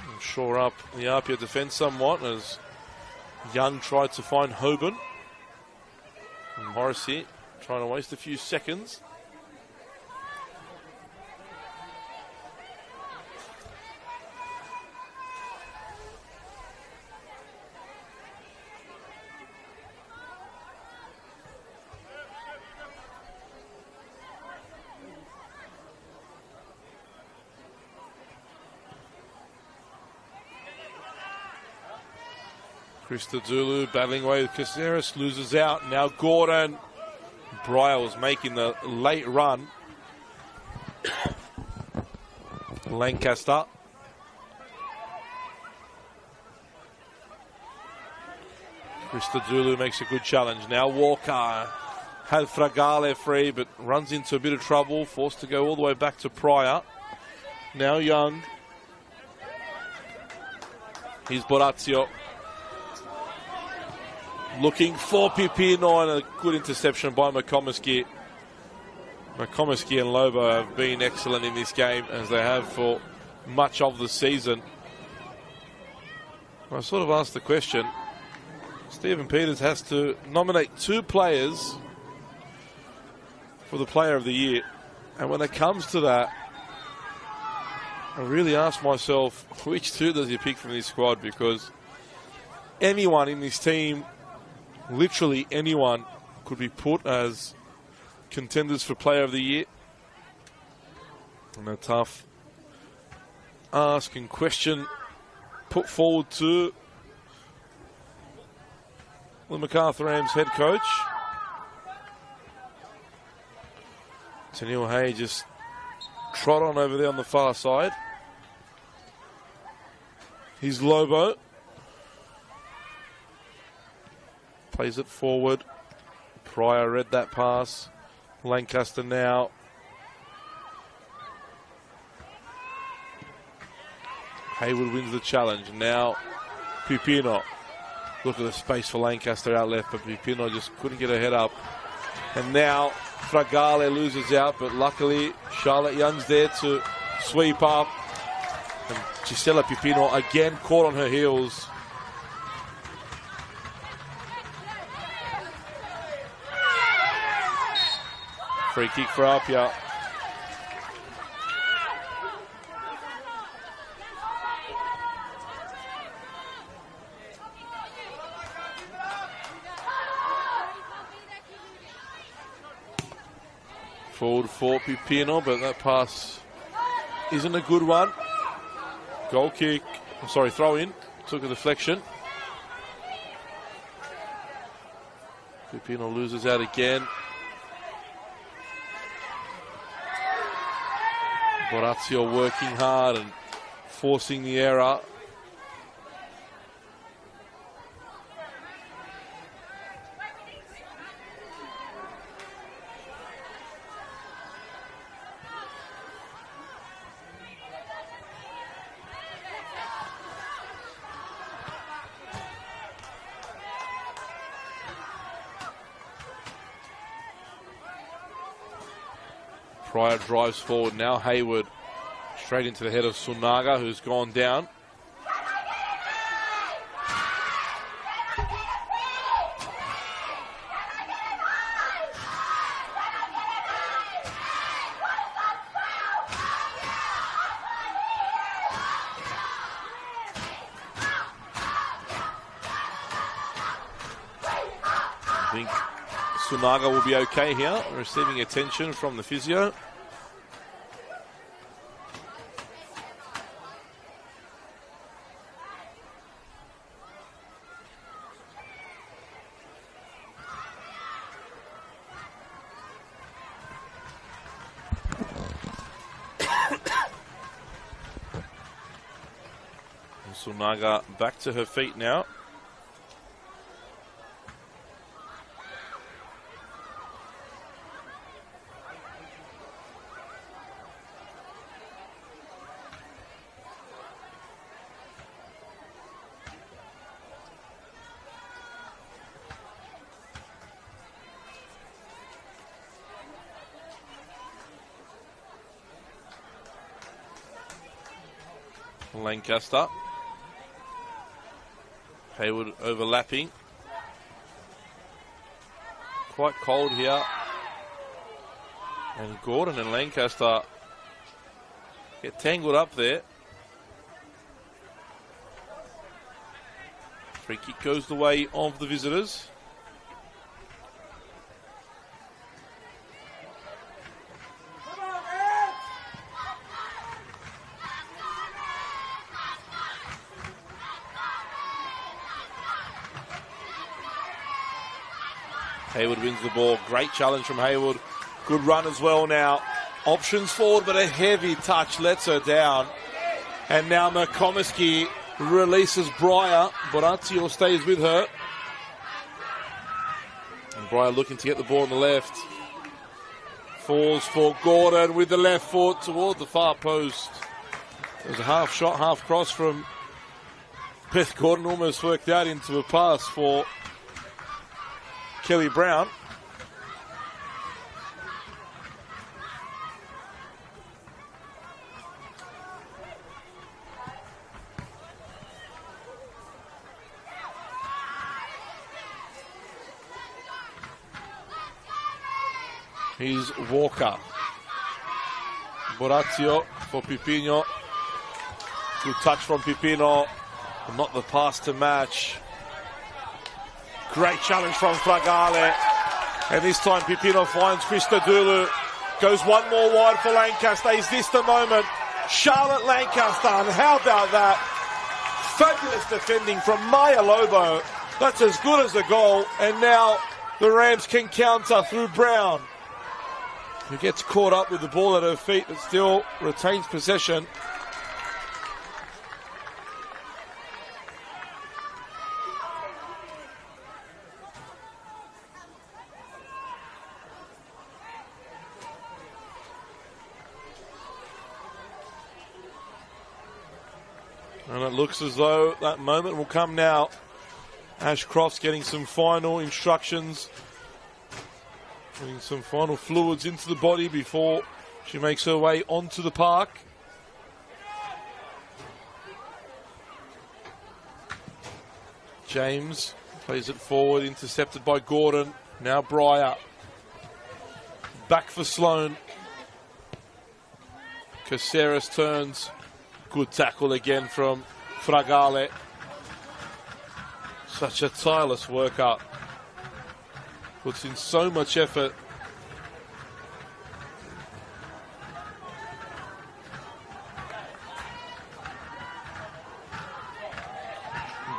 And shore up the APIA defence somewhat as Young tried to find Hoban. And Morrissey trying to waste a few seconds. Christodoulou battling away with Caceres, loses out. Now Gordon. Breyer was making the late run. Lancaster. Christodoulou makes a good challenge. Now Walker had Fragale free, but runs into a bit of trouble, forced to go all the way back to Pryor. Now Young. Here's Borazio. Looking for Pipino, and a good interception by McComiskey. McComiskey and Lobo have been excellent in this game, as they have for much of the season. I sort of asked the question, Stephen Peters has to nominate 2 players for the Player of the Year. And when it comes to that, I really ask myself, which 2 does he pick from this squad? Because anyone in this team, literally anyone, could be put as contenders for Player of the Year. And a tough ask and question put forward to the Macarthur Rams head coach. Tennille Hay just trot on over there on the far side. Here's Lobo. Plays it forward. Pryor read that pass. Lancaster now. Haywood wins the challenge. Now Pipino. Look at the space for Lancaster out left, but Pipino just couldn't get her head up. And now Fragale loses out, but luckily Charlotte Young's there to sweep up. And Gisela Pipino again caught on her heels. Free kick for APIA. Forward for Pipino, but that pass isn't a good one. Goal kick, throw in, took a deflection. Pipino loses out again. Borazio working hard and forcing the error. Pryor drives forward. Now Haywood straight into the head of Sunaga, who's gone down. I think Sunaga will be okay here, receiving attention from the physio. Sunaga back to her feet now. Lancaster. Haywood overlapping. Quite cold here. And Gordon and Lancaster get tangled up there. Free kick goes the way of the visitors. Haywood wins the ball. Great challenge from Haywood. Good run as well now. Options forward, but a heavy touch lets her down. And now McComiskey releases Breyer. Boratio stays with her. And Breyer looking to get the ball on the left. Falls for Gordon with the left foot toward the far post. There's a half shot, half cross from Beth Gordon. Almost worked out into a pass for Kelly Brown. Here's Walker. Boratio for Pipino. Good touch from Pipino. But not the pass to match. Great challenge from Fragale. And this time Pipino finds Christodoulou. Goes one more wide for Lancaster. Is this the moment? Charlotte Lancaster. And how about that? Fabulous defending from Maya Lobo. That's as good as a goal. And now the Rams can counter through Brown, who gets caught up with the ball at her feet but still retains possession. And it looks as though that moment will come now. Ashcroft's getting some final instructions, putting some final fluids into the body before she makes her way onto the park. James plays it forward, intercepted by Gordon. Now Breyer. Back for Sloan. Caceres turns. Good tackle again from Fragale. Such a tireless workout. Puts in so much effort.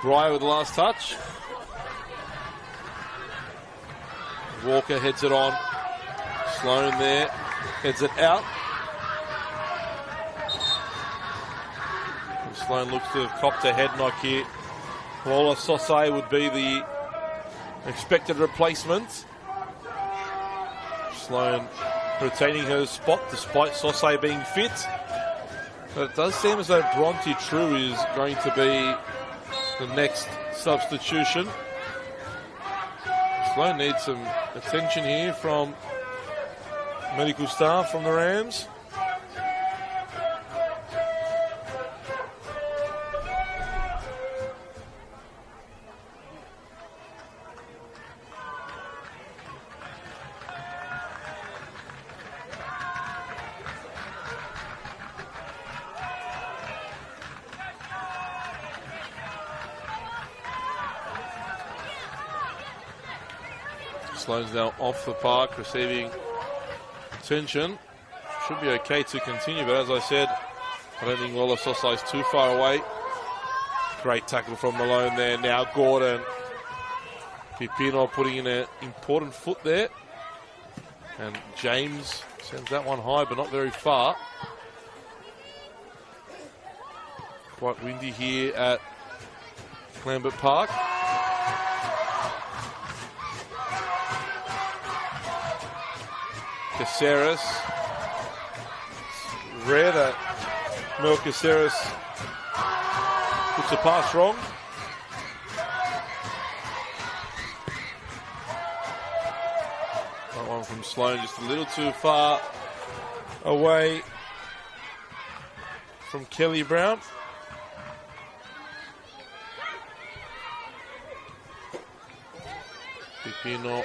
Breyer with the last touch. Walker heads it on. Sloan there. Heads it out. And Sloan looks to have copped a head knock here. Lola Sosai would be the expected replacement. Sloan retaining her spot despite Sosai being fit. But it does seem as though Bronte True is going to be the next substitution. Sloan needs some attention here from medical staff from the Rams. Sloan's now off the park, receiving attention. Should be okay to continue, but as I said, I don't think Lola Sosai is too far away. Great tackle from Malone there. Now Gordon. Pipino putting in an important foot there. And James sends that one high, but not very far. Quite windy here at Lambert Park. Caceres. It's rare that Mel Caceres puts a pass wrong. That one from Sloan just a little too far away from Kelly Brown. Pipino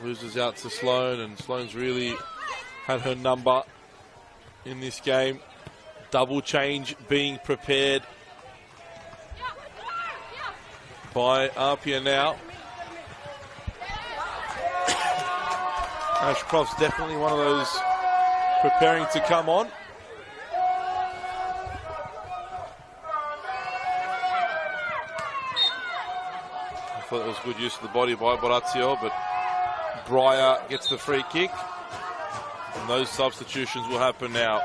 loses out to Sloan, and Sloan's really had her number in this game. Double change being prepared by APIA now. Ashcroft's definitely one of those preparing to come on. I thought it was good use of the body by Boratio, but Breyer gets the free kick. And those substitutions will happen now.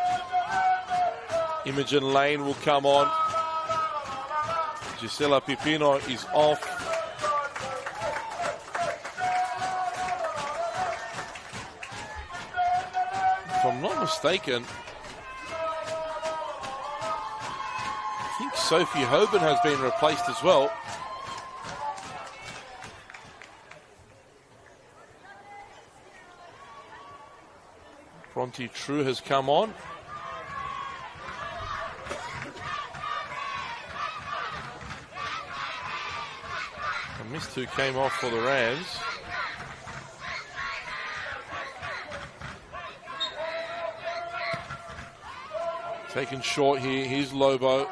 Imogen Lane will come on. Gisela Pipino is off. If I'm not mistaken, I think Sophie Hoban has been replaced as well. Bronte True has come on. And missed who came off for the Rams. Taken short here. Here's Lobo.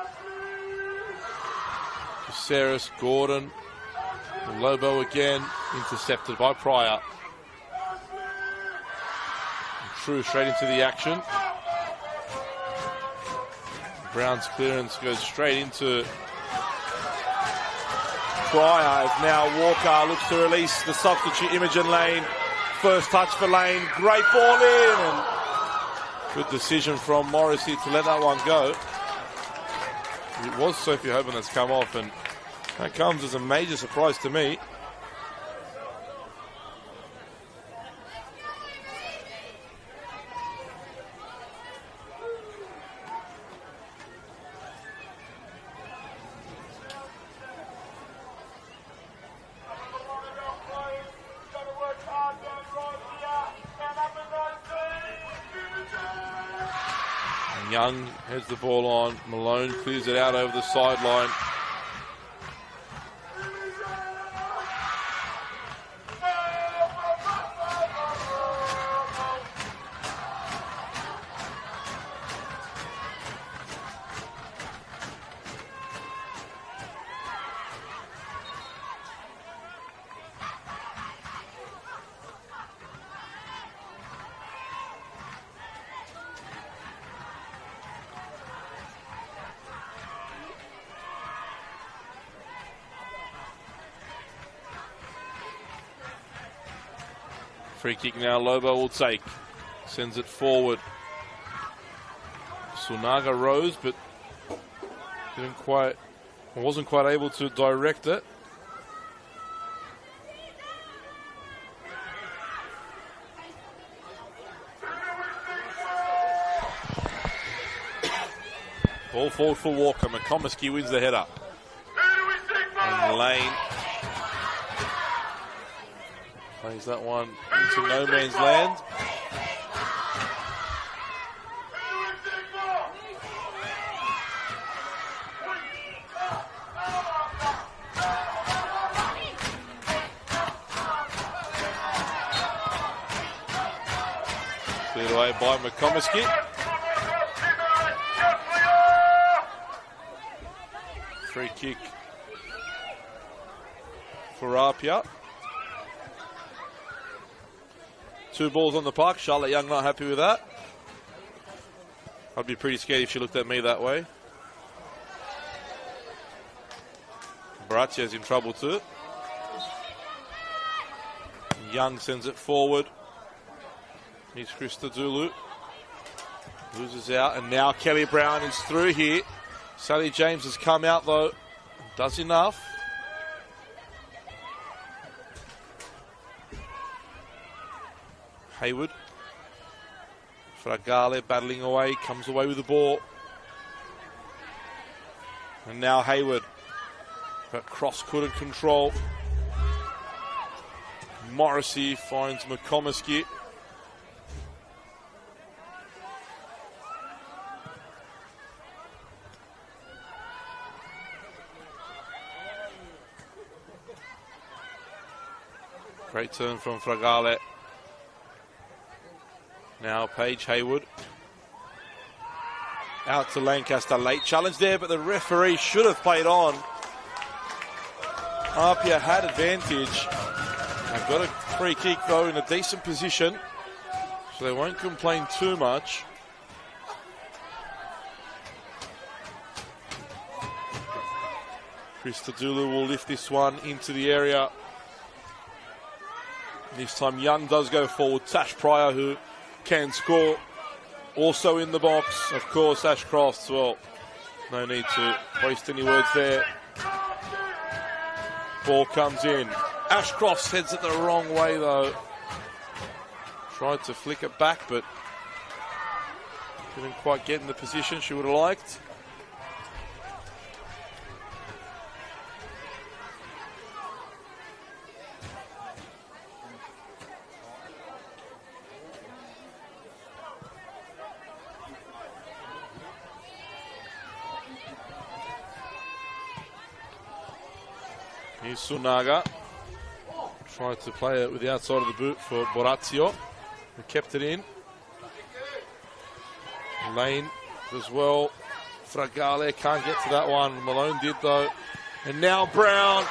Caceres, Gordon. Lobo again. Intercepted by Pryor. True straight into the action. Brown's clearance goes straight into Pryor. Now Walker looks to release the substitute Imogen Lane. First touch for Lane. Great ball in. And good decision from Morrissey to let that one go. It was Sophie Hoban that's come off, and that comes as a major surprise to me. Young heads the ball on. Malone clears it out over the sideline. Free kick now, Lobo will take. Sends it forward. Sunaga rose, but wasn't quite able to direct it. Ball forward for Walker. McComiskey wins the header. And Lane plays that one into no man's land. Cleared away by McComiskey. Free kick for APIA. 2 balls on the park. Charlotte Young not happy with that. I'd be pretty scared if she looked at me that way. Barachia's in trouble too. Young sends it forward. Here's Christodoulou. Loses out, and now Kelly Brown is through here. Sally James has come out though. Does enough. Hayward. Fragale battling away, comes away with the ball. And now Hayward. But Cross couldn't control. Morrissey finds McComiskey. Great turn from Fragale. Now Paige Hayward. Out to Lancaster. Late challenge there, but the referee should have played on. APIA had advantage. They've got a free kick though in a decent position, so they won't complain too much. Christodoulou will lift this one into the area. This time Young does go forward. Tash Pryor, who can score, also in the box. Of course, Ashcroft's, well, no need to waste any words there. Ball comes in. Ashcroft heads it the wrong way, though. Tried to flick it back, but didn't quite get in the position she would have liked. Here's Sunaga. Tried to play it with the outside of the boot for Borazio, who kept it in. Lane as well. Fragale can't get to that one. Malone did, though. And now Brown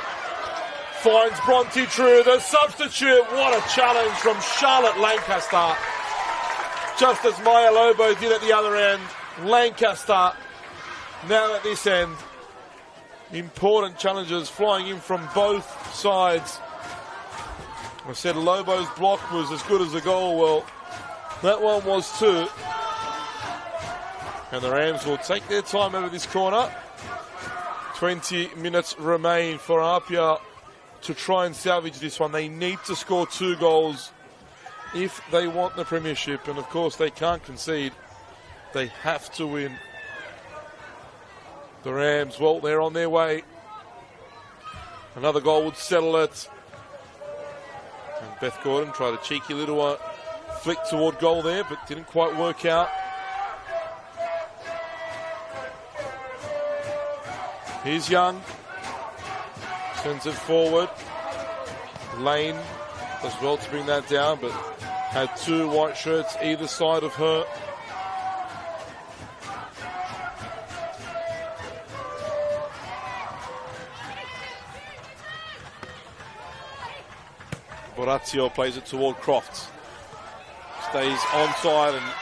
finds Bronte True, the substitute. What a challenge from Charlotte Lancaster. Just as Maya Lobo did at the other end. Lancaster now at this end. Important challenges flying in from both sides. I said Lobo's block was as good as the goal. Well, that one was too. And the Rams will take their time over this corner. 20 minutes remain for APIA to try and salvage this one. They need to score 2 goals if they want the premiership. And of course, they can't concede. They have to win. The Rams, well, they're on their way. Another goal would settle it. And Beth Gordon tried a cheeky little flick toward goal there, but didn't quite work out. Here's Young. Sends it forward. Lane does well to bring that down, but had 2 white shirts either side of her. Borazio plays it toward Crofts. Stays onside and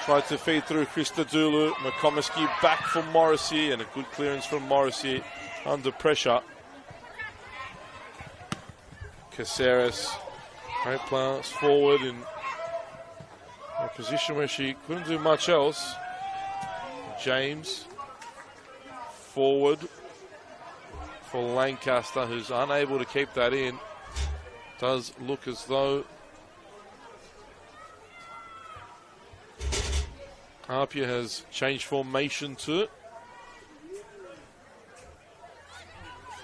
tried to feed through Krista Dulu. McComiskey back from Morrissey, and a good clearance from Morrissey under pressure. Caceres, great pass forward in a position where she couldn't do much else. James forward for Lancaster, who's unable to keep that in. Does look as though APIA has changed formation to it.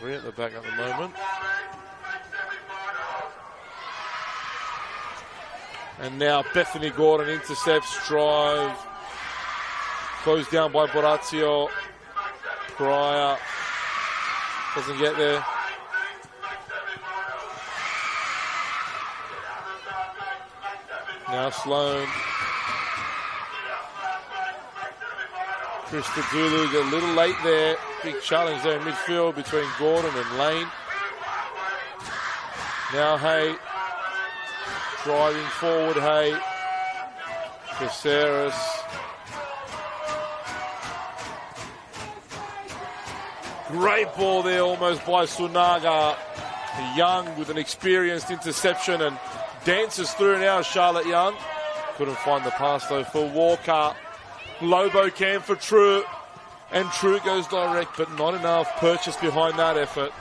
3 at the back at the moment. And now Bethany Gordon intercepts, drive. Closed down by Borazio. Pryor doesn't get there. Now Sloan. Krista Dulu got a little late there. Big challenge there in midfield between Gordon and Lane. Now Hay. Driving forward, Hay. Caceres. Great ball there almost by Sunaga. Young with an experienced interception and dances through now, Charlotte Young. Couldn't find the pass though for Walker. Lobo can for True. And True goes direct, but not enough purchase behind that effort.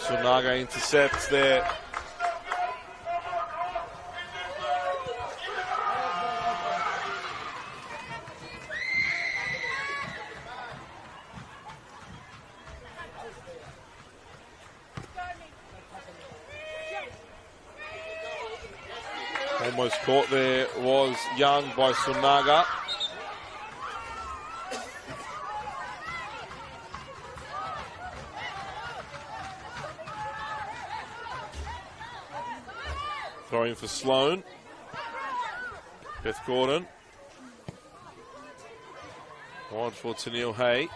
Sunaga intercepts there. Almost caught there was Young by Sunaga. Throwing for Sloan. Beth Gordon. Wide for Tennille Hay.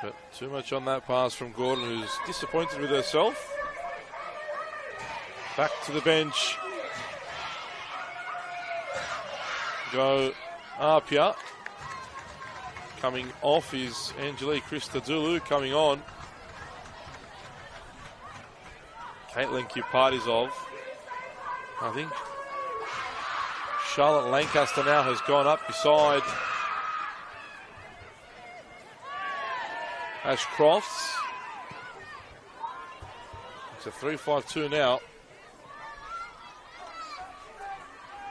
But too much on that pass from Gordon, who's disappointed with herself. Back to the bench. Go APIA. Coming off is Angelique Christodoulou. Coming on, Caitlin Kipardizov. I think Charlotte Lancaster now has gone up beside Ash Crofts. It's a 3-5-2 now.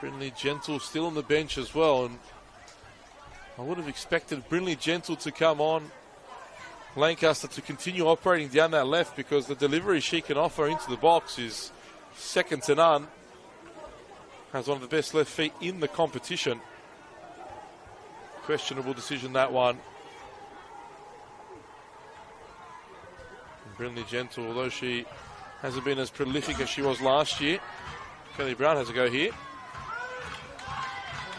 Brynley Gentle still on the bench as well, and I would have expected Brynley Gentle to come on, Lancaster to continue operating down that left, because the delivery she can offer into the box is second to none. Has one of the best left feet in the competition. Questionable decision, that one. And Brynley Gentle, although she hasn't been as prolific as she was last year. Kelly Brown has a go here.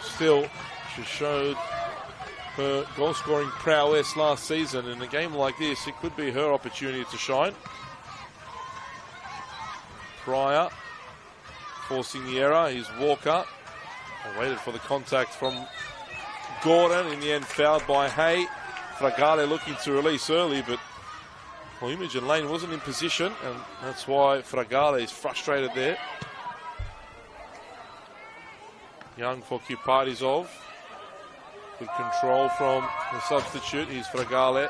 Still, she showed her goal-scoring prowess last season. In a game like this, it could be her opportunity to shine. Pryor forcing the error. Here's Walker. I waited for the contact from Gordon. In the end, fouled by Hay. Fragale looking to release early, but Imogen Lane wasn't in position, and that's why Fragale is frustrated there. Young for Kipardizov. Good control from the substitute. Here's Fragale.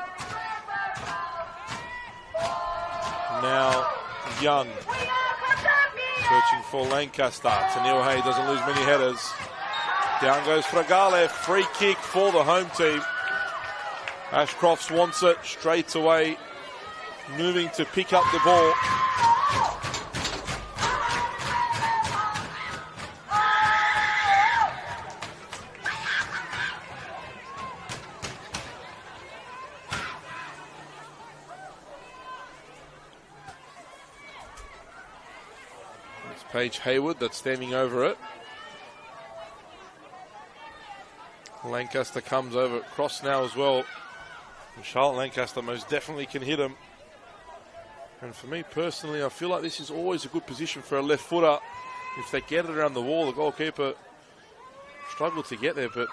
Now Young. Searching for Lancaster. Tennille Hay doesn't lose many headers. Down goes Fragale. Free kick for the home team. Ashcrofts wants it straight away. Moving to pick up the ball. Paige Hayward that's standing over it. Lancaster comes over across now as well. And Charlotte Lancaster most definitely can hit him. And for me personally, I feel like this is always a good position for a left footer. If they get it around the wall, the goalkeeper struggled to get there, but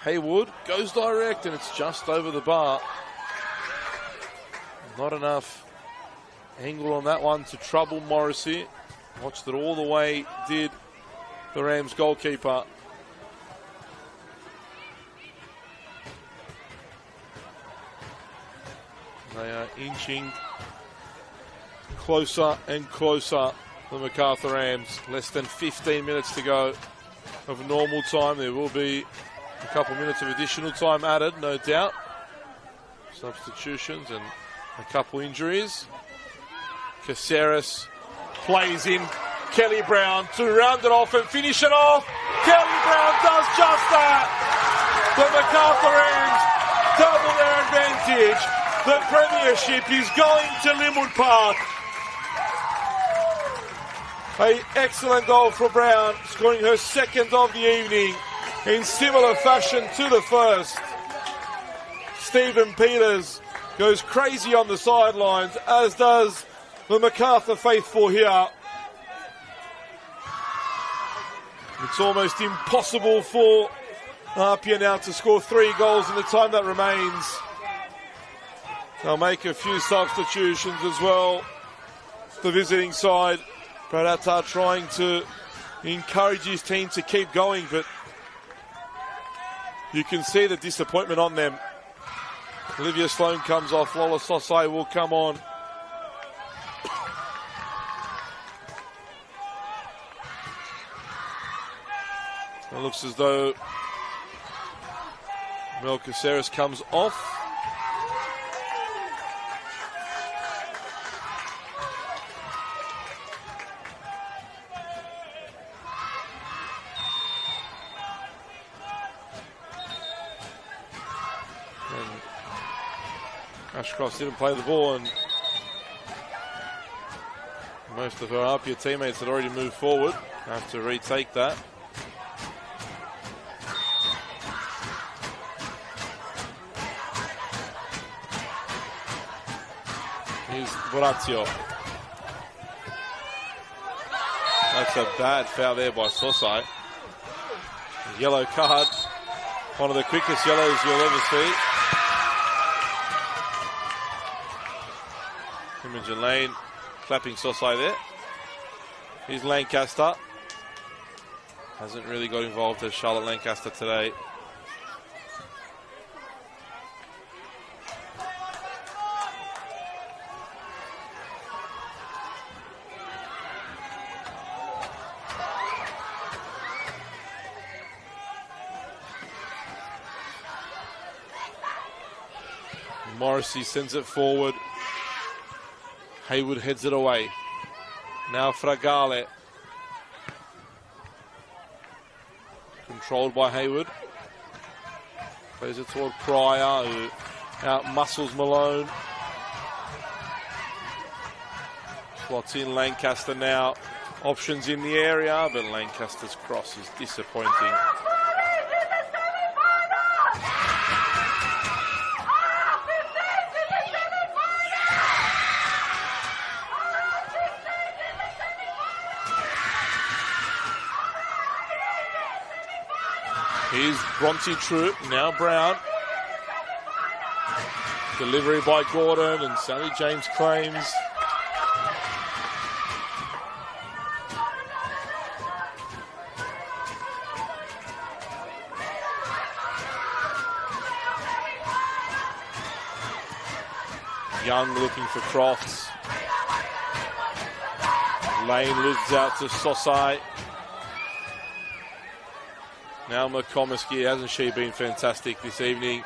Hayward goes direct and it's just over the bar. Not enough angle on that one to trouble Morrissey. Watched it all the way, did the Rams goalkeeper. They are inching closer and closer, the Macarthur Rams. Less than 15 minutes to go of normal time. There will be a couple minutes of additional time added, no doubt. Substitutions and a couple injuries. Caceres plays in Kelly Brown to round it off and finish it off. Kelly Brown does just that. The Macarthur Rams double their advantage. The premiership is going to Linwood Park. An excellent goal for Brown, scoring her second of the evening in similar fashion to the first. Stephen Peters goes crazy on the sidelines, as does the Macarthur faithful here. It's almost impossible for APIA now to score 3 goals in the time that remains. They'll make a few substitutions as well. The visiting side, Brad Attar trying to encourage his team to keep going, but you can see the disappointment on them. Olivia Sloan comes off, Lola Sosai will come on. It looks as though Mel Caceres comes off. And Ashcroft didn't play the ball, and most of her APIA teammates had already moved forward. Have to retake that. Here's Borazio. That's a bad foul there by Sosai. Yellow card One of the quickest yellows you'll ever see. Imogen Lane clapping Sosai there. Here's Lancaster. Hasn't really got involved as Charlotte Lancaster today. Morrissey sends it forward. Haywood heads it away. Now Fragale. Controlled by Haywood. Plays it toward Pryor, who out-muscles Malone. Slots in Lancaster now. Options in the area, but Lancaster's cross is disappointing. Here's Bronte Troop, now Brown. Delivery by Gordon, and Sally James claims. Young looking for Crofts. Lane lifts out to Sosai. Now McComiskey, hasn't she been fantastic this evening?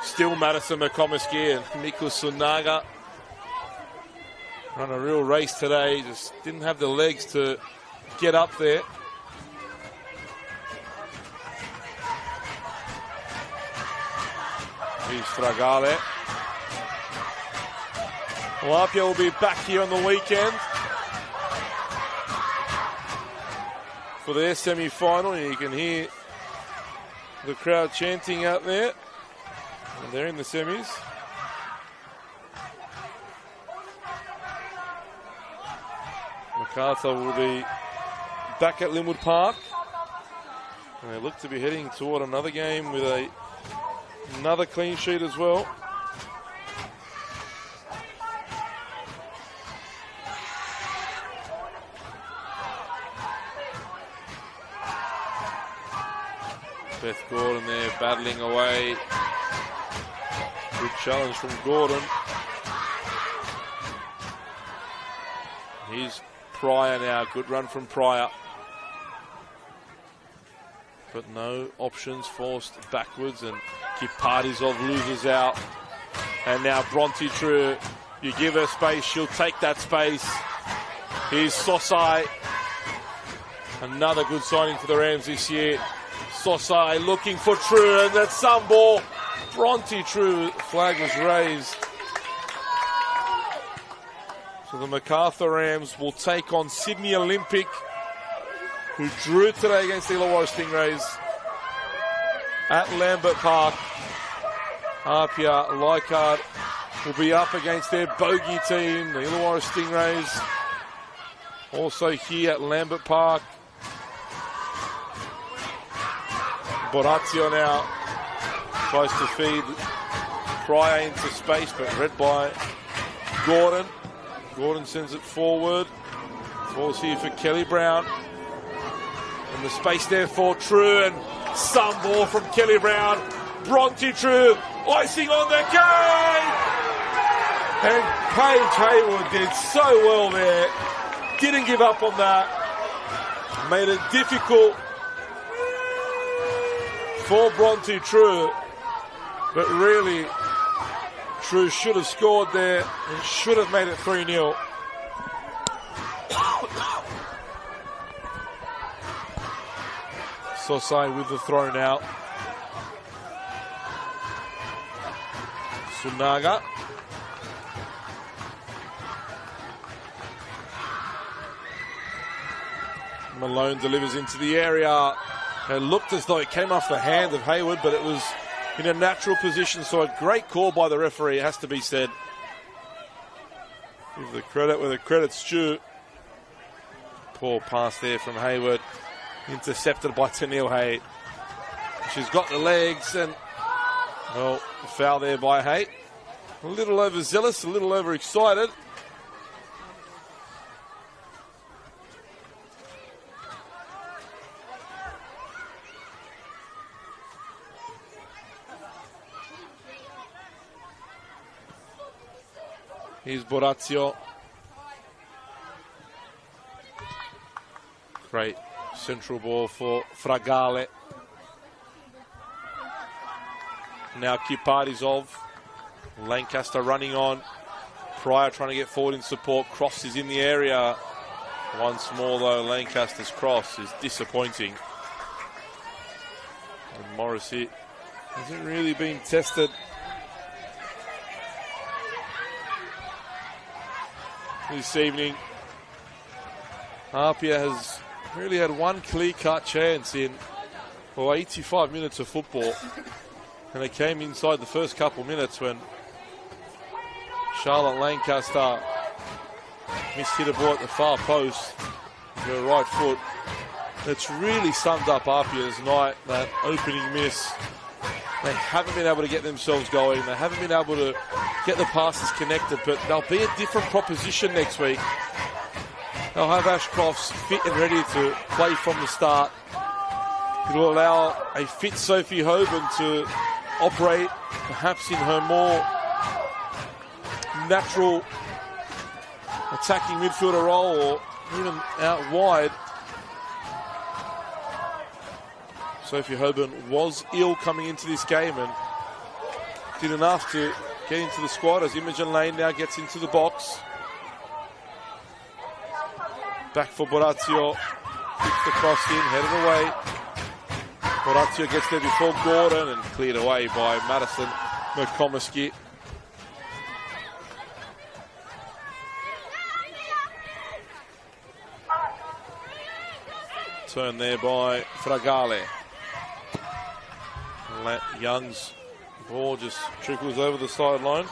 Still Madison McComiskey and Nico Sunaga. Run a real race today, just didn't have the legs to get up there. Here's Fragale. Well, APIA will be back here on the weekend for their semi-final. You can hear the crowd chanting out there. And they're in the semis. Macarthur will be back at Linwood Park. And they look to be heading toward another game with another clean sheet as well. Beth Gordon there battling away. Good challenge from Gordon. Here's Pryor now. Good run from Pryor. But no options, forced backwards, and Kipadizov loses out. And now Bronte True. You give her space, she'll take that space. Here's Sosai. Another good signing for the Rams this year. Sosai looking for True, and that's some ball. Bronte True, flag was raised. So the Macarthur Rams will take on Sydney Olympic, who drew today against the Illawarra Stingrays at Lambert Park. APIA Leichhardt will be up against their bogey team, the Illawarra Stingrays. Also here at Lambert Park. Borazio now tries to feed Pryor into space, but read by Gordon. Gordon sends it forward. Falls here for Kelly Brown. And the space there for True, and some ball from Kelly Brown. Bronte True, icing on the cake! And Paige Haywood did so well there. Didn't give up on that. Made it difficult for Bronte True, but really True should have scored there and should have made it 3-0. Sosai with the throw now. Sunaga. Malone delivers into the area. It looked as though it came off the hand of Haywood, but it was in a natural position, so a great call by the referee, it has to be said. Give the credit where the credit's due. Poor pass there from Haywood, intercepted by Tennille Hay. She's got the legs, and, well, foul there by Haight. A little overzealous, a little overexcited. Here's Borazio. Great central ball for Fragale. Now Kiparizov. Lancaster running on. Pryor trying to get forward in support. Cross is in the area. Once more, though, Lancaster's cross is disappointing. And Morrissey hasn't really been tested. This evening, APIA has really had one clear-cut chance in 85 minutes of football, and it came inside the first couple minutes when Charlotte Lancaster mishit a ball at the far post with her right foot. It's really summed up APIA's night, that opening miss. They haven't been able to get themselves going. They haven't been able to get the passes connected, but they'll be a different proposition next week. They'll have Ashcroft's fit and ready to play from the start. It'll allow a fit Sophie Hoban to operate perhaps in her more natural attacking midfielder role, or even out wide. Sophie Hoban was ill coming into this game and did enough to get into the squad as Imogen Lane now gets into the box. Back for Borazio. Kicks the cross in, headed away. Borazio gets there before Gordon and cleared away by Madison McComiskey. Turn there by Fragale. Young's ball just trickles over the sideline.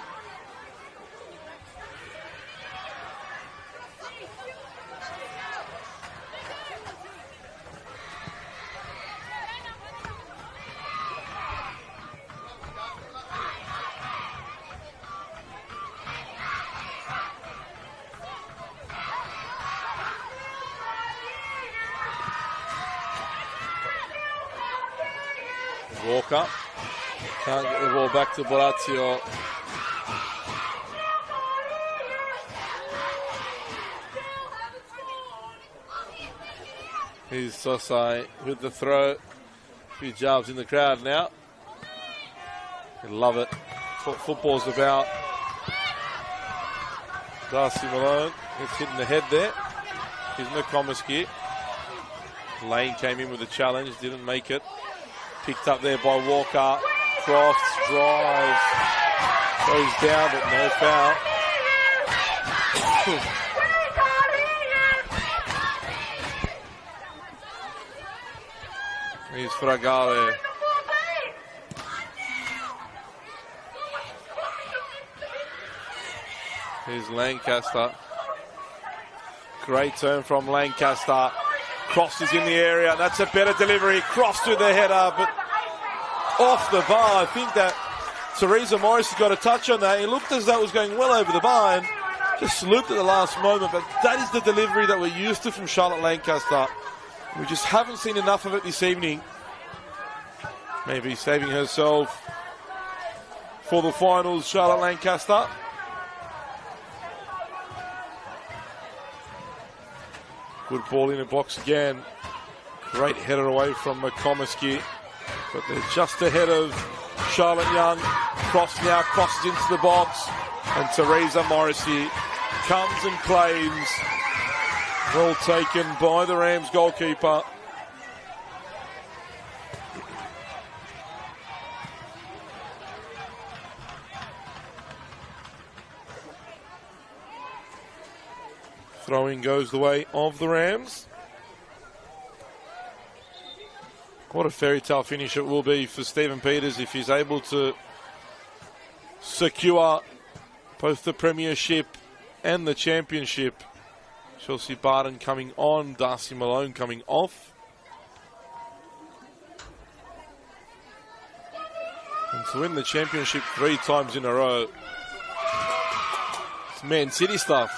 Walker can't get the ball back to Borazio. Here's Sosai with the throw. A few jabs in the crowd now. They love it. That's what football's about. Darcy Malone gets hit in the head there. Here's McComiskey. Lane came in with a challenge, didn't make it. Picked up there by Walker. Cross, drives. Goes down, but no foul. Here's Fragale. Here's Lancaster. Great turn from Lancaster. Cross is in the area. That's a better delivery. Cross to the header, but off the bar. I think that Teresa Morris has got a touch on that. It looked as though it was going well over the bar and just looped at the last moment, but that is the delivery that we're used to from Charlotte Lancaster. We just haven't seen enough of it this evening. Maybe saving herself for the finals, Charlotte Lancaster. Good ball in the box again. Great header away from McComiskey. But they're just ahead of Charlotte Young. Cross now, crosses into the box. And Teresa Morrissey comes and claims. Well taken by the Rams goalkeeper. Throwing goes the way of the Rams. What a fairy tale finish it will be for Stephen Peters if he's able to secure both the Premiership and the Championship. Chelsea Barton coming on, Darcy Malone coming off. And to win the championship 3 times in a row. It's Man City stuff.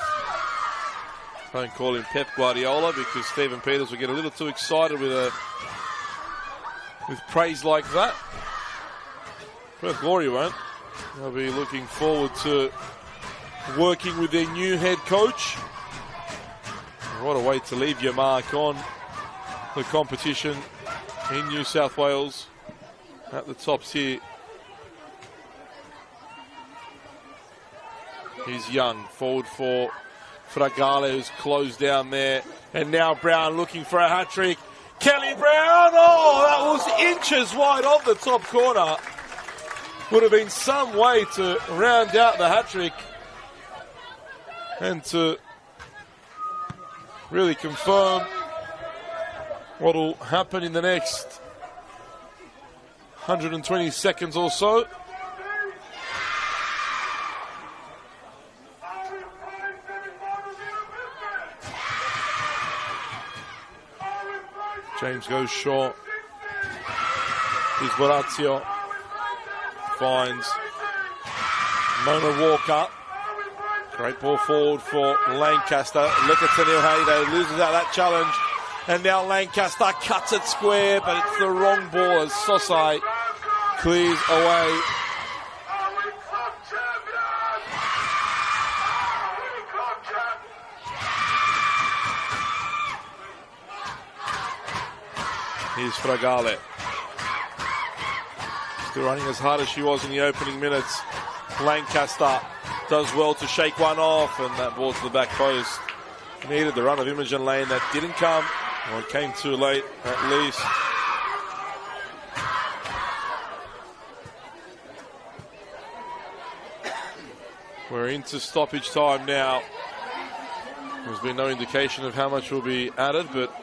Don't call him Pep Guardiola because Stephen Peters will get a little too excited with praise like that. Perth Glory won't. They'll be looking forward to working with their new head coach. What a way to leave your mark on the competition in New South Wales. At the tops here. He's Young, forward for Fragale, who's closed down there. And now Brown looking for a hat-trick. Kelly Brown, oh, that was inches wide of the top corner. Would have been some way to round out the hat-trick and to really confirm what will happen in the next 120 seconds or so. James goes short. Here's Borazio. Finds Mona Walker. Great ball forward for Lancaster. Look at Tanil Hayday, loses out that challenge. And now Lancaster cuts it square, but it's the wrong ball as Sosai clears away. Here's Fragale. Still running as hard as she was in the opening minutes. Lancaster does well to shake one off, and that ball to the back post. Needed the run of Imogen Lane. That didn't come. Well, it came too late, at least. We're into stoppage time now. There's been no indication of how much will be added, but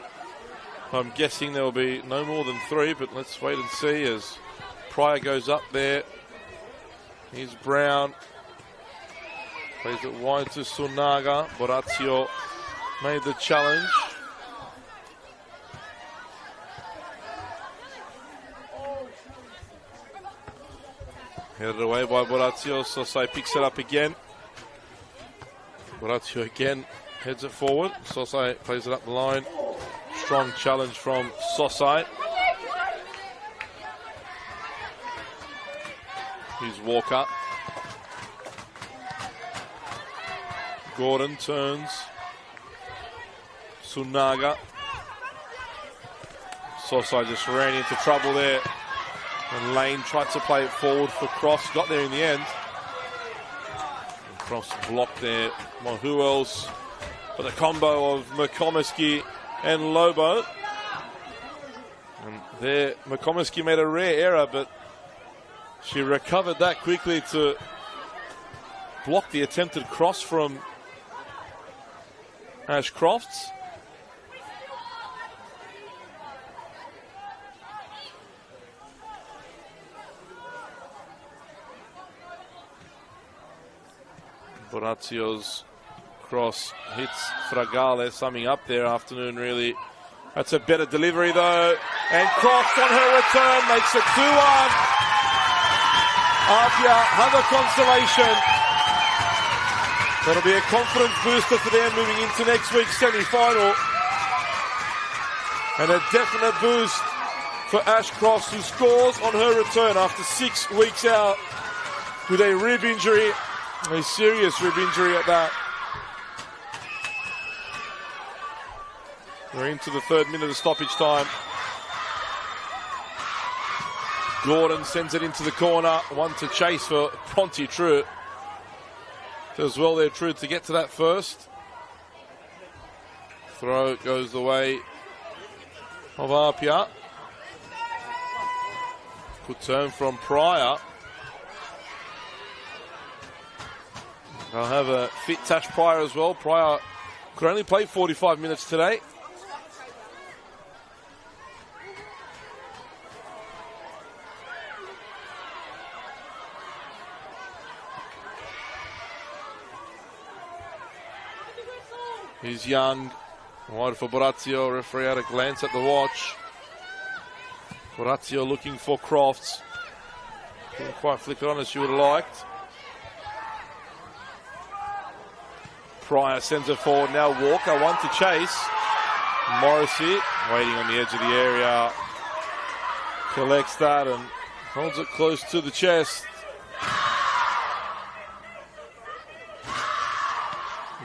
I'm guessing there will be no more than 3, but let's wait and see as Pryor goes up there. Here's Brown. Plays it wide to Sunaga. Borazio made the challenge. Headed away by Borazio. Sosai picks it up again. Borazio again heads it forward. Sosai plays it up the line. Strong challenge from Sosai. Here's Walker. Gordon turns. Sunaga. Sosai just ran into trouble there. And Lane tried to play it forward for Cross. Got there in the end. And Cross blocked there. Well, who else? But a combo of McComiskey and Lobo. And there, McComiskey made a rare error, but she recovered that quickly to block the attempted cross from Ashcrofts. Borazio's cross hits Fragale, summing up their afternoon really. That's a better delivery though. And Cross on her return makes it 2-1. APIA have a consolation. That'll be a confidence booster for them moving into next week's semi-final. And a definite boost for Ashcroft, who scores on her return after 6 weeks out with a rib injury. A serious rib injury at that. We're into the 3rd minute of stoppage time. Gordon sends it into the corner. One to chase for Ponty Truitt. Does well there, Truitt, to get to that first. Throw goes the way of APIA. Good turn from Pryor. They'll have a fit Tash Pryor as well. Pryor could only play 45 minutes today. He's Young. Wide for Borazio. Referee had a glance at the watch. Borazio looking for Crofts. Didn't quite flick it on as she would have liked. Pryor sends it forward. Now Walker, one to chase. Morrissey waiting on the edge of the area. Collects that and holds it close to the chest.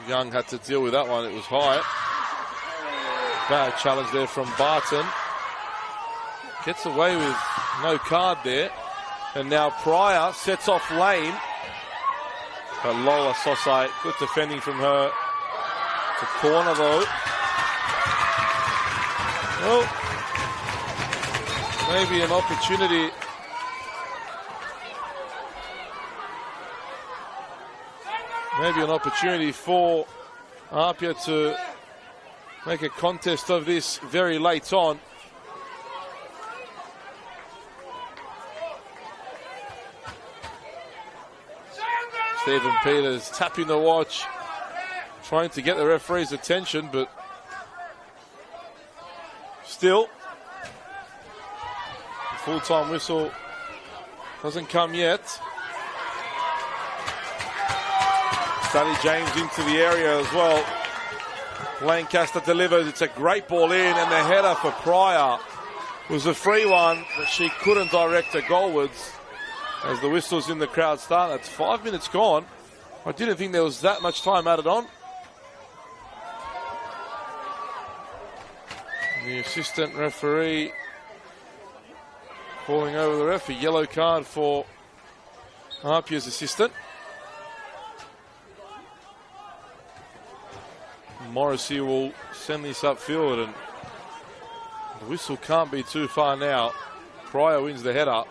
Young had to deal with that one. It was high. Bad challenge there from Barton. Gets away with no card there. And now Pryor sets off lane. But Lola Sosai, good defending from her. It's a corner though. Well, maybe an opportunity. Maybe an opportunity for APIA to make a contest of this very late on. Stephen Peters tapping the watch, trying to get the referee's attention, but still, the full-time whistle doesn't come yet. Sally James into the area as well. Lancaster delivers. It's a great ball in, and the header for Pryor was a free one that she couldn't direct her goalwards. As the whistles in the crowd start, that's 5 minutes gone. I didn't think there was that much time added on. The assistant referee calling over the ref, a yellow card for APIA's assistant. Morrissey will send this upfield, and the whistle can't be too far now. Pryor wins the header.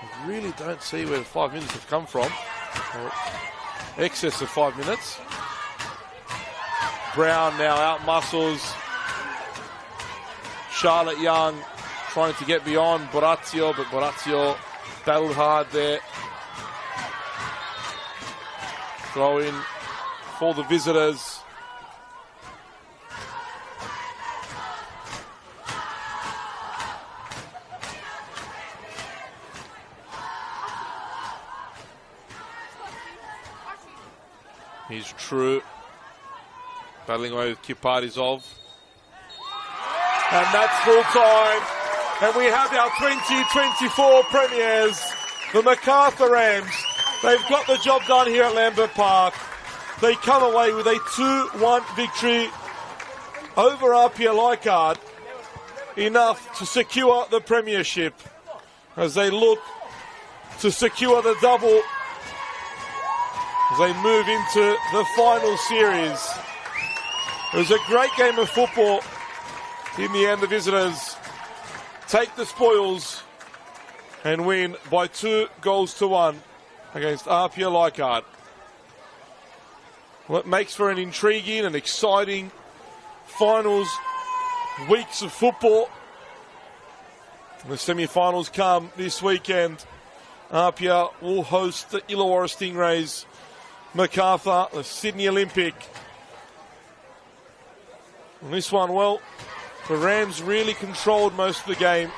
I really don't see where the 5 minutes have come from. Or excess of 5 minutes. Brown now out muscles. Charlotte Young trying to get beyond Borazio, but Borazio battled hard there. Throw in for the visitors. He's True, battling away with Kiparizov. And that's full time. And we have our 2024 premiers, the Macarthur Rams. They've got the job done here at Lambert Park. They come away with a 2-1 victory over APIA Leichhardt, enough to secure the premiership as they look to secure the double as they move into the final series. It was a great game of football. In the end, the visitors take the spoils and win by 2-1 against APIA Leichhardt. Well, it makes for an intriguing and exciting finals weeks of football. The semi-finals come this weekend. APIA will host the Illawarra Stingrays, Macarthur, the Sydney Olympic. And this one, well, the Rams really controlled most of the game.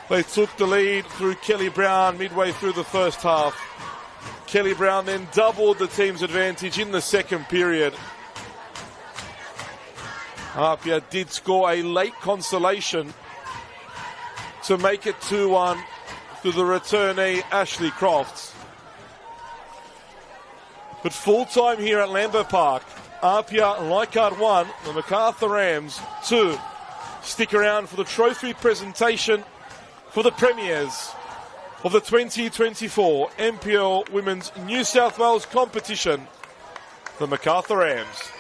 They took the lead through Kelly Brown midway through the first half. Kelly Brown then doubled the team's advantage in the second period. APIA did score a late consolation to make it 2-1 through the returnee Ashley Crofts. But full time here at Lambert Park, APIA Leichhardt 1, the Macarthur Rams 2. Stick around for the trophy presentation for the premiers of the 2024 NPL Women's New South Wales competition, the Macarthur Rams.